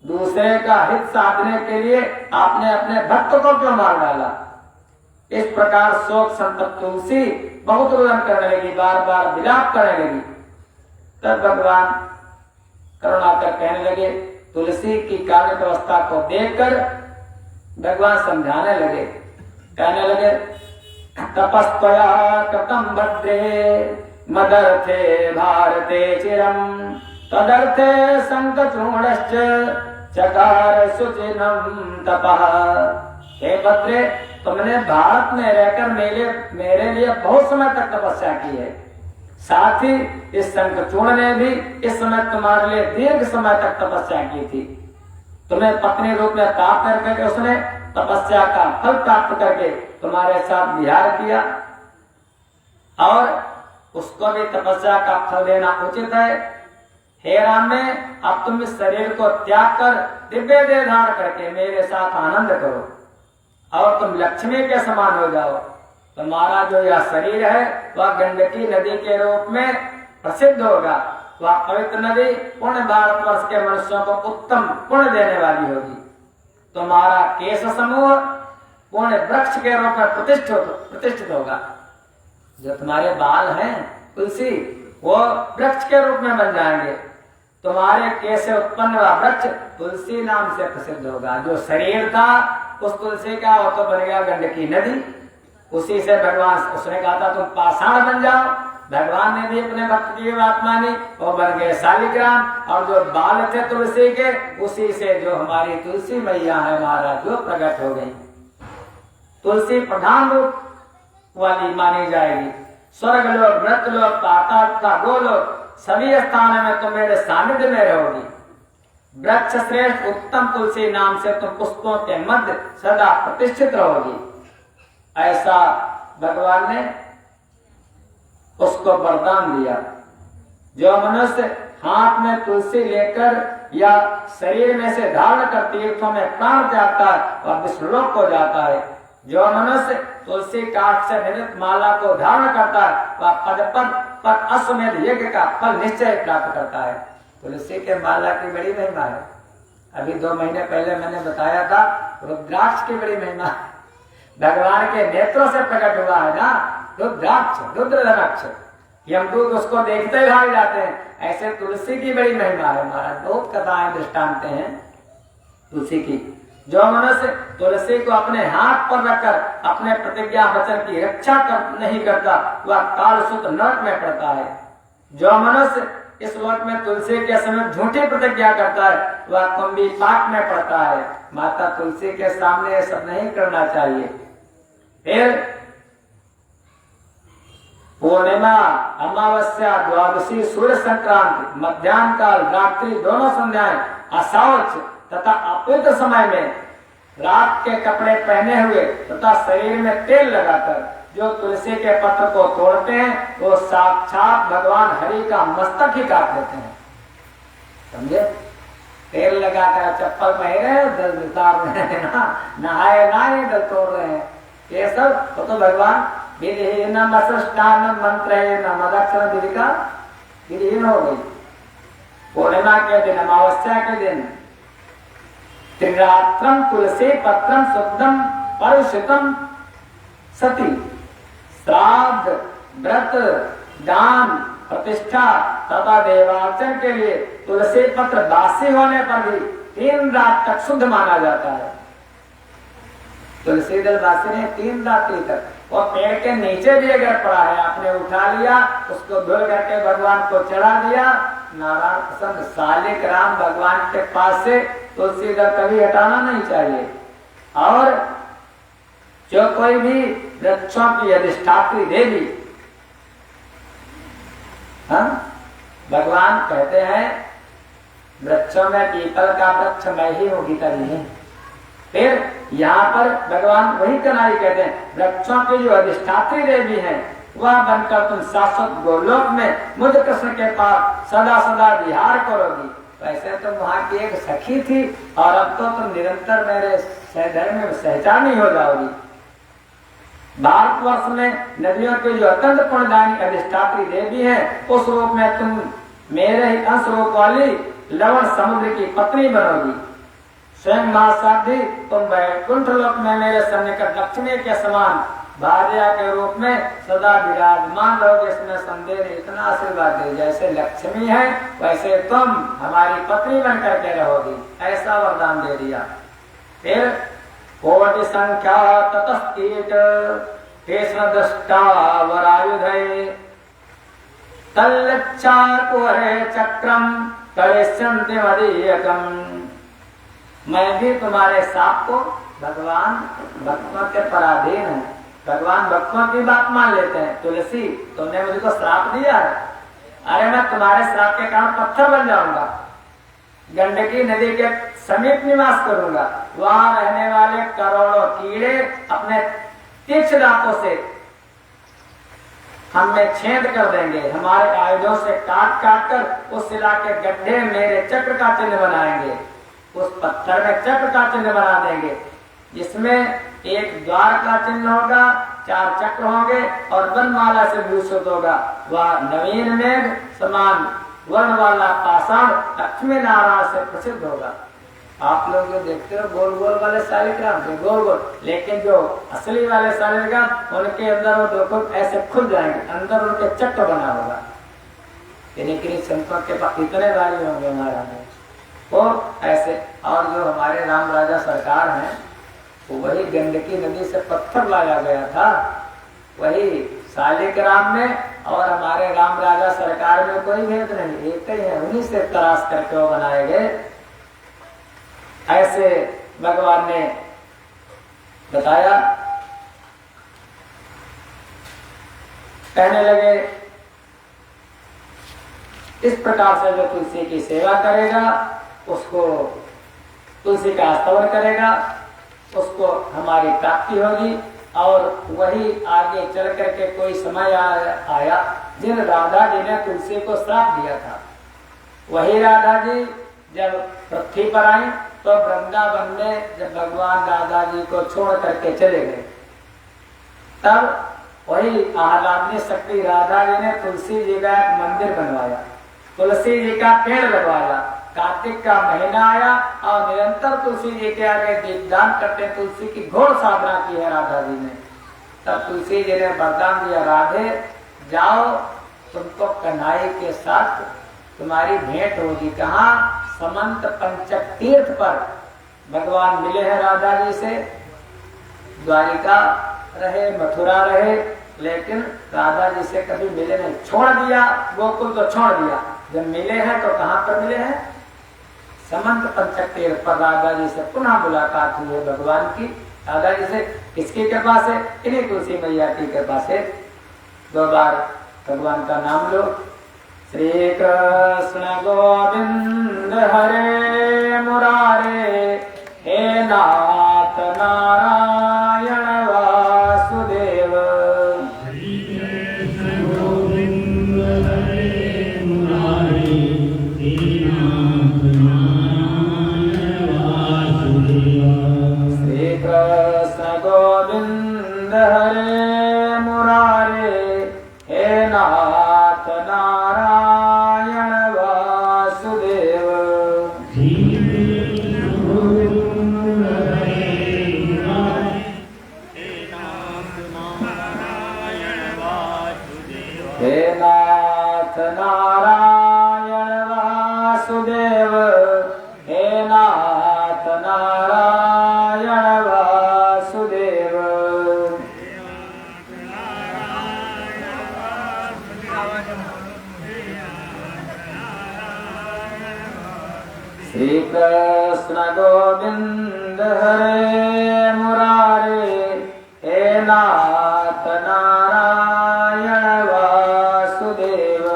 दूसरे का हित साधने के लिए आपने अपने भक्त को क्यों मार डाला। इस प्रकार शोक संतप्त तुलसी बहुत रोदन करने लगी, बार बार विलाप करने लगी। तब भगवान करुणा कर कहने लगे, तुलसी की कामिक अवस्था को देखकर भगवान समझाने लगे, कहने लगे, तपस्त्वया कृतं भद्रे मदर्थे भारते चिरम तदर्थे शंखचूड़श्च चकार सुचिनम तपः। हे भद्रे, तुमने भारत में रहकर मेरे लिए बहुत समय तक तपस्या की है, साथ ही इस शंखचूड़ ने भी इस समय तुम्हारे लिए दीर्घ समय तक तपस्या की थी। तुम्हें पत्नी रूप में प्राप्त करके उसने तपस्या का फल प्राप्त करके तुम्हारे साथ विहार किया और उसको भी तपस्या का फल देना उचित है। हे राम में, अब तुम इस शरीर को त्याग कर दिव्य देह धारण करके मेरे साथ आनंद करो और तुम लक्ष्मी के समान हो जाओ। तुम्हारा जो यह शरीर है वह गंडकी नदी के रूप में प्रसिद्ध होगा। वह पवित्र नदी पूर्ण भारतवर्ष के मनुष्यों को उत्तम पुण्य देने वाली होगी। तुम्हारा केश समूह पूर्ण वृक्ष के रूप में प्रतिष्ठित होगा। जो तुम्हारे बाल हैं तुलसी, वो वृक्ष के रूप में बन जाएंगे। तुम्हारे केश से उत्पन्न हुआ वृक्ष तुलसी नाम से प्रसिद्ध होगा। जो शरीर था उस तुलसी का, वो तो बन गया गंडकी नदी। उसी से भगवान, उसने कहा था तुम पाषाण बन जाओ, भगवान ने भी अपने भक्त की बात मानी, वो बन गए शालिग्राम। और जो बाल थे तुलसी के, उसी से जो हमारी तुलसी मैया है महाराज, वो प्रकट हो गई। तुलसी प्रधान रूप वाली मानी जाएगी। स्वर्ग लोक, मृत लोक, पाताल का गोलोक, सभी स्थानों में तुम मेरे सानिध्य में रहोगी। वृक्ष श्रेष्ठ उत्तम तुलसी नाम से तुम पुष्पों के मध्य सदा प्रतिष्ठित रहोगी। ऐसा भगवान ने उसको वरदान दिया। जो मनुष्य हाथ में तुलसी लेकर या शरीर में से धारण कर तीर्थों में प्राण त्यागता है वह विष्णुलोक को जाता है। जो मनुष्य तुलसी काठ से निर्मित माला को धारण करता है वह पद पद पर अश्वमेध यज्ञ का फल निश्चय प्राप्त करता है। तुलसी के माला की बड़ी महिमा है। अभी 2 महीने पहले मैंने बताया था रुद्राक्ष की बड़ी महिमा है। भगवान के नेत्रों से प्रकट हुआ है ना रुद्राक्ष, रुद्रधनक्ष। यमदूत उसको देखते ही भाग जाते हैं। ऐसे तुलसी की बड़ी महिमा है महाराज। बहुत कथाएं दृष्टांत हैं तुलसी की। जो मनुष्य तुलसी को अपने हाथ पर रखकर अपने प्रतिज्ञा वचन की रक्षा नहीं करता वह कालसूत्र नरक में पड़ता है। जो मनुष्य इस लोक में तुलसी के समय झूठी प्रतिज्ञा करता है वह कुंभी पाक में पड़ता है। माता तुलसी के सामने सब नहीं करना चाहिए। फिर पूर्णिमा, अमावस्या, द्वादशी, सूर्य संक्रांति, मध्याह्न काल, रात्रि दोनों संध्याएं अशौच तथा अपवित्र समय में रात के कपड़े पहने हुए तथा शरीर में तेल लगाकर जो तुलसी के पत्र को तोड़ते हैं वो साक्षात भगवान हरि का मस्तक ही काट देते हैं। समझे? तेल लगाकर चप्पल पहने दल उतार रहे हैं ना, नहाए नहाए दल तोड़ रहे हैं। ये सब तो भगवान विधिहीन मसृष्टान मंत्र न मदक्षण विधि का विधिहीन हो गई। पूर्णिमा के दिन, अमावस्या के दिन त्रिरात्रम तुलसी पत्रम शुद्धम परिषितम सती, श्राद्ध, व्रत, दान, प्रतिष्ठा तथा देवार्चन के लिए तुलसी पत्र बासी होने पर भी 3 रात तक शुद्ध माना जाता है। तुलसीदल वासी ने 3 रात्रि तक और पेड़ के नीचे भी अगर पड़ा है आपने उठा लिया, उसको धुल करके भगवान को चढ़ा दिया, नारायण प्रसन्न सालिक राम भगवान के पास से तुलसीदल कभी हटाना नहीं चाहिए। और जो कोई भी वृक्षों की अधिष्ठात्री देवी, भगवान कहते हैं वृक्षों में पीपल का वृक्ष मैं ही हूँ, गीता जी में। फिर यहाँ पर भगवान वही कनाई कहते हैं वृक्षों की जो अधिष्ठात्री देवी है वह बनकर तुम शाश्वत गोलोक में मुझ कृष्ण के पास सदा सदा विहार करोगी। वैसे तो वहाँ की एक सखी थी और अब तो तुम निरंतर मेरे सहधर्म में सहचानी हो जाओगी। भारतवर्ष में नदियों की जो अत्यंत पुण्यदानी अधिष्ठात्री देवी है, उस रूप में तुम मेरे ही अंश रूप वाली लवण समुद्र की पत्नी बनोगी। स्वयं महासाध्वी तुम वैकुंठ लोक में मेरे सन्निकट लक्ष्मी के समान भार्या के रूप में सदा विराजमान रहोगे, इसमें संदेह नहीं। इतना आशीर्वाद दे, जैसे लक्ष्मी है वैसे तुम हमारी पत्नी बन करके रहोगी, ऐसा वरदान दे दिया। फिर कोटि संख्या ततस्कीट कृष्ण दृष्टा वरायुधे तल्लच्चाकुरे चक्रम करिष्यन्ति मदीयकम। मैं भी तुम्हारे साप को, भगवान भक्तों के पराधीन है, भगवान भक्तों की बात मान लेते हैं। तुलसी तुमने मुझको श्राप दिया है, अरे मैं तुम्हारे श्राप के कारण पत्थर बन जाऊंगा, गंडकी नदी के समीप निवास करूंगा, वहां रहने वाले करोड़ों कीड़े अपने तीक्ष्ण दांतों से हमें छेद कर देंगे, हमारे आयुधों से काट काट कर उस शिला के गड्ढे मेरे चक्र का चिन्ह बनाएंगे, उस पत्थर में चक्र का चिन्ह बना देंगे, जिसमें एक द्वार का चिन्ह होगा, 4 चक्र होंगे और वनमाला से भूषित होगा। वह नवीन मेघ समान वर्ण वाला पाषाण लक्ष्मी नारायण से प्रसिद्ध होगा। आप लोग जो देखते हो गोल गोल वाले शालिग्राम, गोल गोल, लेकिन जो असली वाले शालिग्राम उनके अंदर वो देखो ऐसे खुल जाएंगे, अंदर उनके चक्र बना होगा। यानी संतों के पास इतने वाले होंगे महाराज और ऐसे। और जो हमारे राम राजा सरकार हैं, वही गंडकी नदी से पत्थर लाया गया था, वही शालिग्राम में और हमारे राम राजा सरकार में कोई भेद नहीं, एक ही है, उन्हीं से तराश करके वो बनाए गए। ऐसे भगवान ने बताया। कहने लगे इस प्रकार से जो तुलसी की सेवा करेगा, उसको तुलसी का स्तवन करेगा, उसको हमारी प्राप्ति होगी। और वही आगे चल करके कोई समय आया जिन राधा जी ने तुलसी को श्राप दिया था, वही राधा जी जब पृथ्वी पर आई तो वृंदावन में जब भगवान राधा जी को छोड़ करके चले गए, तब वही आह्लादनी शक्ति राधा जी ने तुलसी जी का एक मंदिर बनवाया, तुलसी जी का पेड़ लगवाया। कार्तिक का महीना आया और निरंतर तुलसी जी के आगे दीपदान करते तुलसी की घोर साधना की है राधा जी ने। तब तुलसी जी ने वरदान दिया, राधे जाओ, तुमको कन्हई के साथ तुम्हारी भेंट होगी। कहाँ? समंत पंचक तीर्थ पर भगवान मिले हैं राधा जी से। द्वारिका रहे, मथुरा रहे, लेकिन राधा जी से कभी मिले नहीं, छोड़ दिया गोकुल तो छोड़ दिया। जब मिले हैं तो कहाँ पर मिले हैं? समंत पंचक तीर्थ पर राधा जी से पुनः मुलाकात हुई है भगवान की। राधा जी से किसकी कृपा से? इन्हीं तुलसी मैया की कृपा से। 2 बार भगवान का नाम लो। श्री कृष्ण गोविंद हरे मुरारे, हे नाथ नारायण वासुदेव। श्री कृष्ण गोविंद हरे मुरारे, हे नाथ नारायण वासुदेव। श्री कृष्ण गोविंद हरे मुरारे, हे नाथ नारायण वासुदेव। हे नाथ नारायण वासुदेव, हे नाथ नारायण वासुदेव। कृष्ण गोविंद हरे मुरारे, हे नाथ नारायण वासुदेव।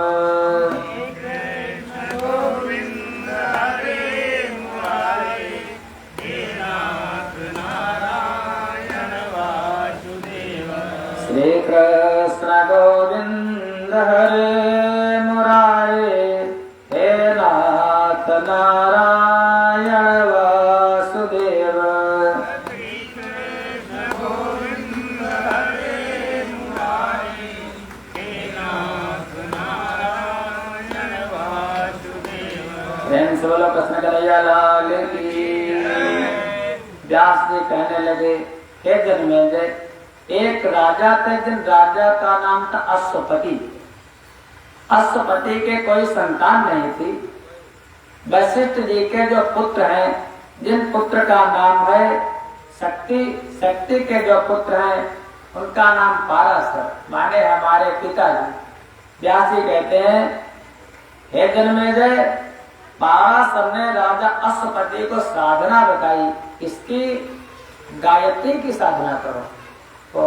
श्री कृष्ण गोविंद हरे मुरारे, हे नाथ नारायण वासुदेव। प्रेम से बोलो कृष्ण कन्हैया लाल की। व्यास जी कहने लगे, हे जन्मेजय, एक राजा थे जिन राजा का नाम था अश्वपति। अश्वपति के कोई संतान नहीं थी। वशिष्ठ जी के जो पुत्र हैं, जिन पुत्र का नाम है शक्ति, शक्ति के जो पुत्र हैं उनका नाम पाराशर, माने हमारे पिताजी। व्यास जी कहते हैं, हे जन्मेजय, पाराशर ने राजा अश्वपति को साधना बताई, इसकी गायत्री की साधना करो। तो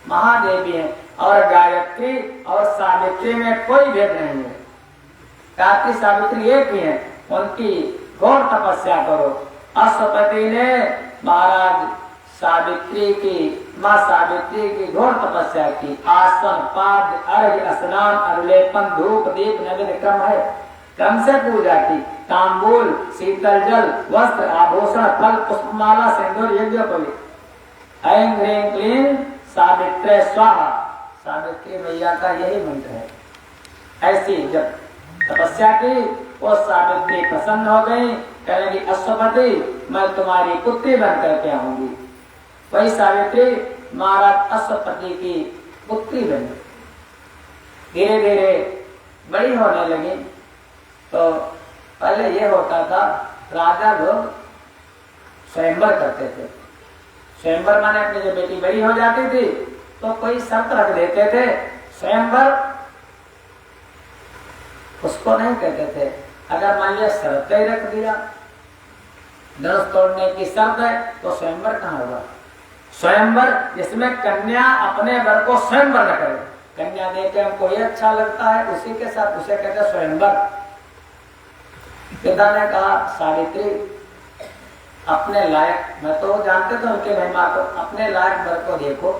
महादेवी है और गायत्री और सावित्री में कोई भेद नहीं है। गायत्री सावित्री एक ही है, उनकी घोर तपस्या करो। अश्वपति ने महाराज सावित्री की, माँ सावित्री की घोर तपस्या की। आसन, पाद, अर्घ्य, स्नान, अरुलेपन, धूप, दीप, नैवेद्य क्रम है, क्रम से पूजा की। तांबूल, शीतल जल, वस्त्र, आभूषण, फल, पुष्पमाला, सिंदूर, यज्ञोपवीत। ऐं ह्रीं क्लीं सावित्रे स्वाहा, सावित्री मैया का यही मंत्र है। ऐसी जब तपस्या की, वो सावित्री प्रसन्न हो गई, कहने लगी, अश्वपति, मैं तुम्हारी पुत्री बन करके आऊंगी। वही सावित्री महाराज अश्वपति की पुत्री बनी। धीरे धीरे बड़ी होने लगी। तो पहले ये होता था, राजा लोग स्वयंवर करते थे। स्वयंवर माने अपनी जो बेटी बड़ी हो जाती थी तो कोई शर्त रख देते थे। स्वयंवर उसको नहीं कहते थे। अगर मान लिया शर्त ही रख दिया, धनुष तोड़ने की शर्त है, तो स्वयंवर कहाँ होगा? स्वयंवर जिसमें कन्या अपने वर को स्वयंवर न करे, कन्या देखे हमको ये अच्छा लगता है, उसी के साथ उसे कहते स्वयंवर। पिता ने कहा, सावित्री अपने लायक, मैं तो जानते थे उनके महिमा को, अपने लायक वर को देखो।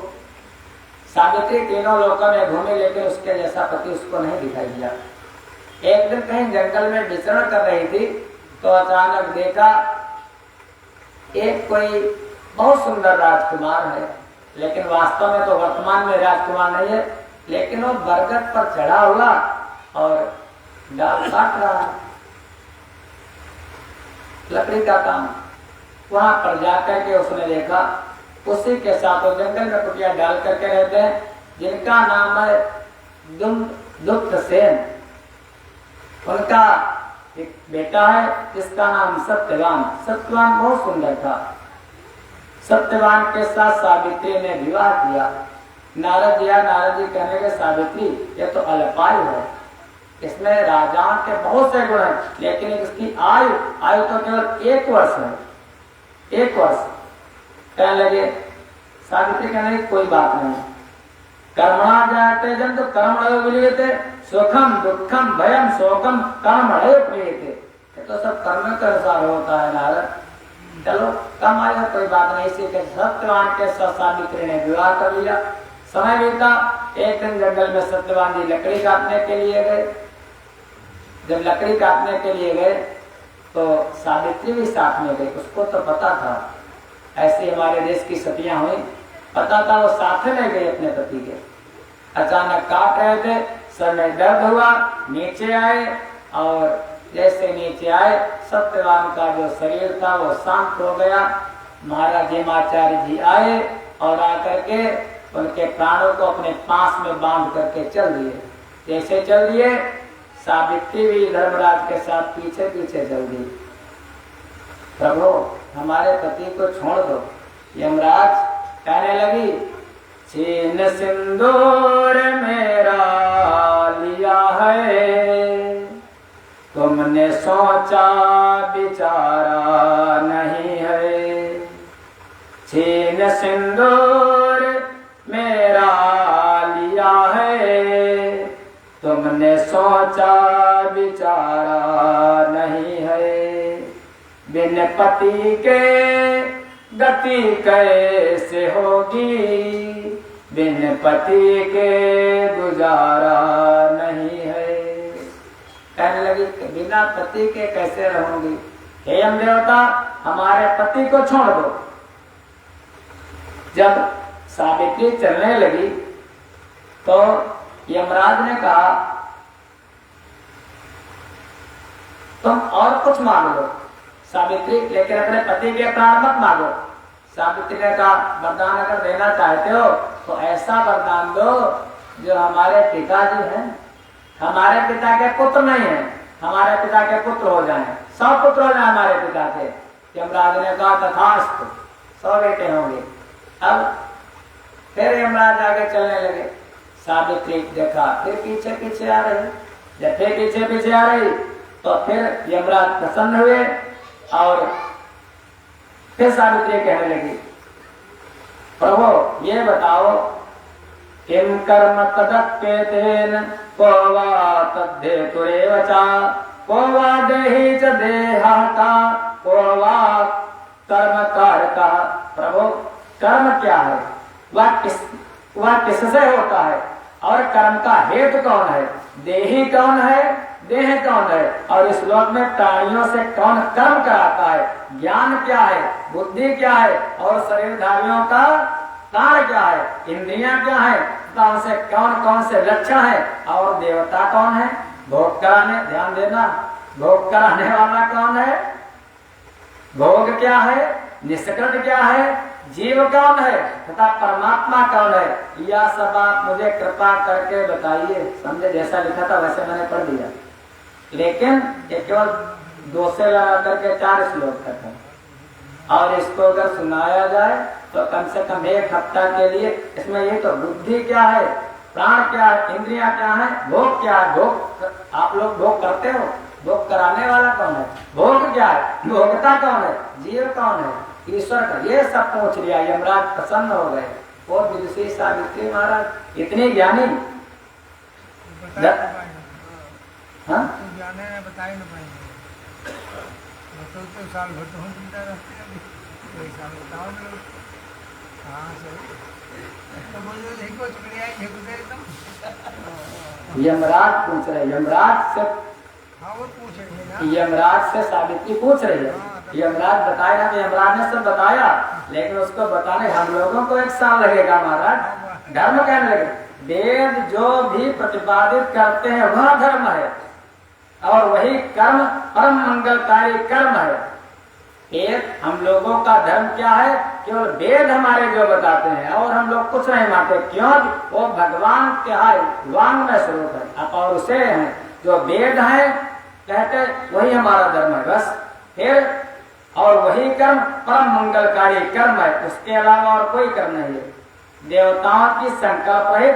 सावित्री तीनों लोकों में घूमी, लेकिन उसके जैसा पति उसको नहीं दिखाई दिया। एक दिन कहीं जंगल में विचरण कर रही थी तो अचानक देखा एक कोई बहुत सुंदर राजकुमार है, लेकिन वास्तव में तो वर्तमान में राजकुमार नहीं है, लेकिन वो बरगद पर चढ़ा हुआ और डाल काट रहा है, लकड़ी का काम। वहां पर जाकर के उसने देखा, उसी के साथ वो जंगल में कुटिया डाल करके रहते हैं, जिनका नाम है दुष्ट सेन। उनका एक बेटा है जिसका नाम सत्यवान। सत्यवान बहुत सुंदर था। सत्यवान के साथ सावित्री ने विवाह किया। नारद जी कहने लगे, सावित्री ये तो अल्पायु है, इसमें राजाओं के बहुत से गुण हैं, लेकिन इसकी आयु तो केवल 1 वर्ष है। 1 वर्ष। कहने लगे, सावित्री कहने लगी, कोई बात नहीं, कर्मणा जायते जन तो कर्मणो विलीयते, सुखम दुखम भयम शोकम कर्मणो प्रियते। ये तो सब कर्म के अनुसार होता है नारद। चलो कम आएगा, कोई बात नहीं। इसी के सत्यवान के साथ सावित्री ने विवाह कर लिया। समय बीता। एक दिन जंगल में सत्यवान जी लकड़ी काटने के लिए गए। जब लकड़ी काटने के लिए गए तो सावित्री भी साथ में गई। उसको तो पता था ऐसे हमारे देश की सतियां हुई, पता था, वो साथ में गए अपने पति के। अचानक काट रहे थे, सर में दर्द हुआ, नीचे आए और जैसे नीचे आए सत्यवान का जो शरीर था वो शांत हो गया। महाराज हेमाचार्य जी आए और आकर के उनके प्राणों को अपने पास में बांध करके चल दिए। जैसे चल दिए, सावित्री भी धर्मराज के साथ पीछे पीछे चल दी। प्रभु हमारे पति को छोड़ दो। यमराज कहने लगी, छीन सिंदूर मेरा लिया है, तुमने तुमने सोचा विचारा नहीं है, छीन सिंदूर मेरा लिया है, तुमने सोचा विचारा नहीं है। बिन पति के गति कैसे होगी, बिन पति के गुजारा नहीं है। कहने लगी कि बिना पति के कैसे रहूंगी, हे यम देवता हमारे पति को छोड़ दो। जब सावित्री चलने लगी तो यमराज ने कहा तुम और कुछ मांग लो सावित्री, लेकिन अपने पति के प्राण मत मांगो। सावित्री ने कहा वरदान अगर देना चाहते हो तो ऐसा वरदान दो जो हमारे पिताजी हैं, हमारे पिता के पुत्र नहीं है, हमारे पिता के पुत्र हो जाएं, 100 पुत्र हो जाए हमारे पिता के। यमराज ने कहा तथास्तु, 100 बेटे होंगे। अब फिर यमराज आगे चलने लगे। सावित्री देखा फिर पीछे पीछे आ रही, जब फिर पीछे पीछे आ रही तो फिर यमराज प्रसन्न हुए और फिर सावित्री कहने लगी प्रभु ये बताओ किम कर्म तदप्येतेन को वा तद्धेतुरेव च को वा देहि च देहता को वा कर्म कारका। प्रभु कर्म क्या है, वह किससे होता है और कर्म का हेतु कौन है, देही कौन है, देह कौन है, और इस लोक में प्राणियों से कौन कर्म कराता है, ज्ञान क्या है, बुद्धि क्या है, और शरीरधारियों का कार्य क्या है, इंद्रियां क्या है, कौन से कौन से लक्षण है, और देवता कौन है, भोग कराने, ध्यान देना, भोग कराने वाला कौन है, भोग क्या है, निष्कृत क्या है, जीव कौन है तथा परमात्मा कौन है, यह सब आप मुझे कृपा करके बताइए। समझे, जैसा लिखा था वैसे मैंने पढ़ दिया, लेकिन ये केवल 2 से लगा करके 4 श्लोक तक है, और इसको अगर सुनाया जाए तो कम से कम 1 हफ्ता के लिए इसमें ये तो बुद्धि क्या है, प्राण क्या है, इंद्रियां क्या है, भोग क्या है, भोग आप लोग भोग करते हो, भोग कराने वाला कौन है, भोग क्या है, भोगता कौन है, जीव कौन है, ईश्वर का, ये सब पूछ लिया। यमराज प्रसन्न हो गए। और विदुषी सावित्री महाराज इतनी ज्ञानी, हाँ बताए ना पाएंगे तो साल भर तो हम चिंता रखते हैं, कोई साल बताओ ना हाँ तो यमराज पूछ रहे, यमराज से, हाँ वो पूछ रहे हैं ना, यमराज से सावित्री पूछ रही है। यमराज बताए ना, तो यमराज ने सब बताया, लेकिन उसको बताने हम लोगों को 1 साल लगेगा महाराज। धर्म कहने लगे, वेद जो भी प्रतिपादित करते हैं वह धर्म है, और वही कर्म परम मंगलकारी कर्म है। एक हम लोगों का धर्म क्या है, केवल वेद हमारे जो बताते हैं, और हम लोग कुछ नहीं मानते, क्यों, वो भगवान क्या है, वांग में स्वरूप है, और उसे है जो वेद है कहते वही हमारा धर्म है बस। फिर और वही कर्म परम मंगलकारी कर्म है, उसके अलावा और कोई कर्म नहीं है। देवताओं की संकल्प रहित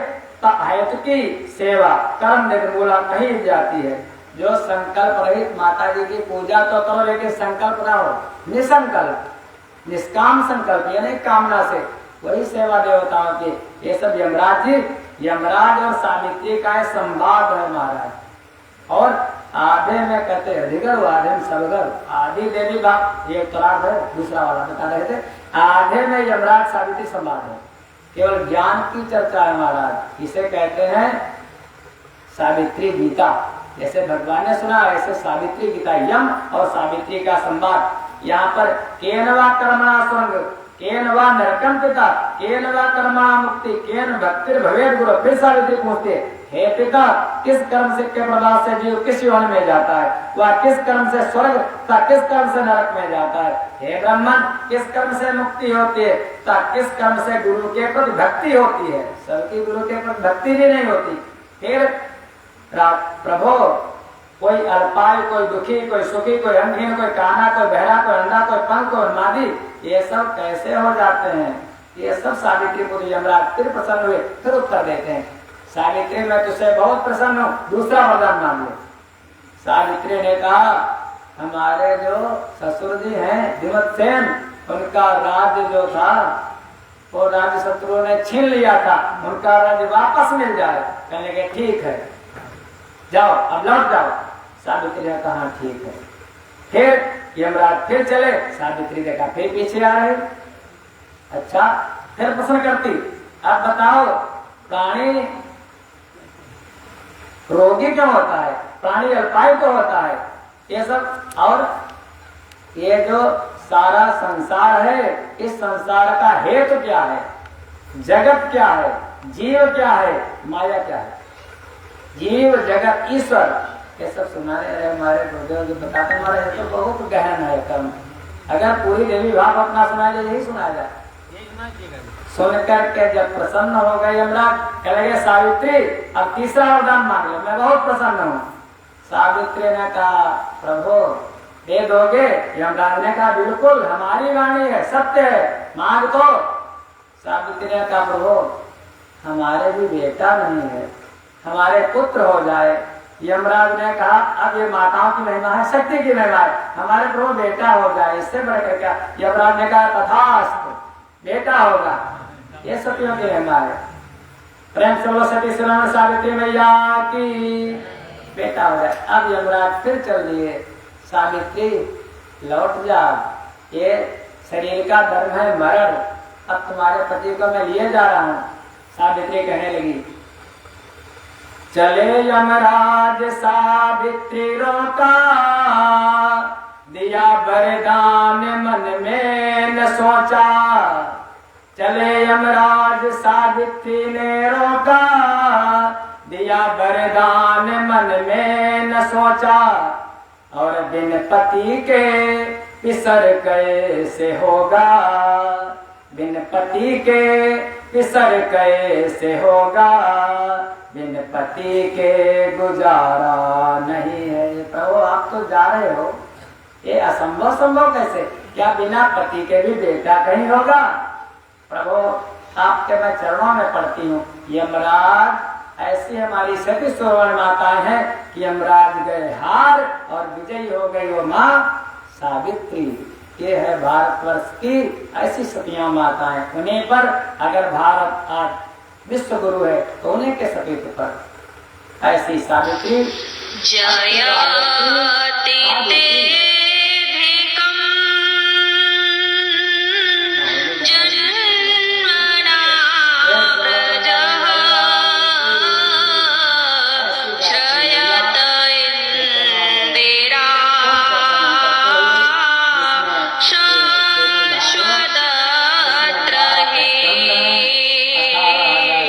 हेतु की सेवा कर्म निर्मूला कही जाती है। जो संकल्प रहित माता जी की पूजा तो करो, लेकिन संकल्प ना हो, निसंकल्प, निष्काम संकल्प यानी कामना से, वही सेवा देवताओं की। ये सब यमराज जी, यमराज और सावित्री का संवाद है महाराज। और आधे में कहते अधिगर आधे में सबगर, आदि देवी बाप ये उत्तरार्ध है, दूसरा वाला बता रहे थे। आधे में यमराज सावित्री संवाद है, केवल ज्ञान की चर्चा है महाराज। इसे कहते हैं सावित्री गीता। जैसे भगवान ने सुना ऐसे सावित्री गीता, यम और सावित्री का संवाद। यहाँ पर केन वा कर्मणा स्वर्ग, केन वा नरकम पिता, केन वा कर्मणा मुक्ति, केन भक्ति भवेद गुरु। फिर सावित्री पूछते, हे पिता, किस कर्म से के प्रभाव से जीव किस योनि में जाता है, वह किस कर्म से स्वर्ग तथा किस कर्म से नरक में जाता है। हे ब्राह्मण, किस कर्म से मुक्ति होती है तथा किस कर्म से गुरु के प्रति भक्ति होती है। सबकी गुरु के प्रति भक्ति भी नहीं होती। फिर प्रभु, कोई अल्पायु, कोई दुखी, कोई सुखी, कोई अंधहीन, कोई काना, कोई बहरा, कोई अंधा, कोई पंख, कोई मादी, ये सब कैसे हो जाते हैं। ये सब सावित्री पुत्री यमराज फिर प्रसन्न हुए, फिर उत्तर देते हैं, सावित्री मैं तुझसे बहुत प्रसन्न हूँ, दूसरा वरदान मांग लो। सावित्री ने कहा हमारे जो ससुर जी हैं विमतसेन, उनका राज्य जो था वो राज्य शत्रुओं ने छीन लिया था, उनका राज्य वापस मिल जाए। कहने के ठीक है, जाओ अब लौट जाओ। सावित्री ने कहा ठीक है। फिर यमराज फिर चले, सावित्री देखा फिर पीछे आ रहे। अच्छा, फिर प्रश्न करती अब बताओ प्राणी रोगी क्यों होता है, प्राणी अल्पायु क्यों होता है, ये सब। और ये जो सारा संसार है, इस संसार का हेतु क्या है, जगत क्या है, जीव क्या है, माया क्या है। जीव जगत ईश्वर ये सब सुनाने रहे हमारे गुरुदेव जो बताते हमारे हेतु तो बहुत गहन है कर्म। अगर पूरी देवी भाव अपना सुना जाए यही सुना जाए। सुन करके जब प्रसन्न हो गए यमराज, कह लगे सावित्री अब तीसरा वरदान मांग लो, मैं बहुत प्रसन्न हूँ। सावित्री ने कहा प्रभु दे दोगे? यमराज ने कहा बिल्कुल, हमारी वाणी है, सत्य है, मांग तो। सावित्री ने कहा प्रभु हमारे भी बेटा नहीं है, हमारे पुत्र हो जाए। यमराज ने कहा अब ये माताओं की महिमा है, शक्ति की महिमा है, हमारे प्रभु बेटा हो जाए, इससे बढ़कर क्या। यमराज ने कहा तथास्तु, बेटा होगा। ये सतियों की महिमा है। प्रेम से बोलो सती श्रीराम सावित्री मैया की, बेटा हो जाए। अब यमराज फिर चल दिए, सावित्री लौट जा, ये शरीर का धर्म है मरण, अब तुम्हारे पति को मैं लिए जा रहा हूँ। सावित्री कहने लगी चले यमराज सावित्री रोका, दिया वरदान मन में न सोचा। चले यमराज सावित्री ने रोका, दिया वरदान मन में न सोचा। और बिन पति के पिसर कैसे होगा, बिन पति के पिसर कैसे होगा, बिन पति के गुजारा नहीं है। प्रभु आप तो जा रहे हो, ये असंभव संभव कैसे, क्या बिना पति के भी बेटा कहीं होगा। प्रभु आपके मैं चरणों में पड़ती हूँ। यमराज ऐसी हमारी सती सुवर्ण माताएं हैं कि यमराज गए हार और विजयी हो गई वो माँ सावित्री। ये है भारतवर्ष की ऐसी सतियां माताएं, उन्हीं पर अगर भारत आज विश्व गुरु है तो उन्हीं के सतीत्व पर ऐसी सावित्री। जया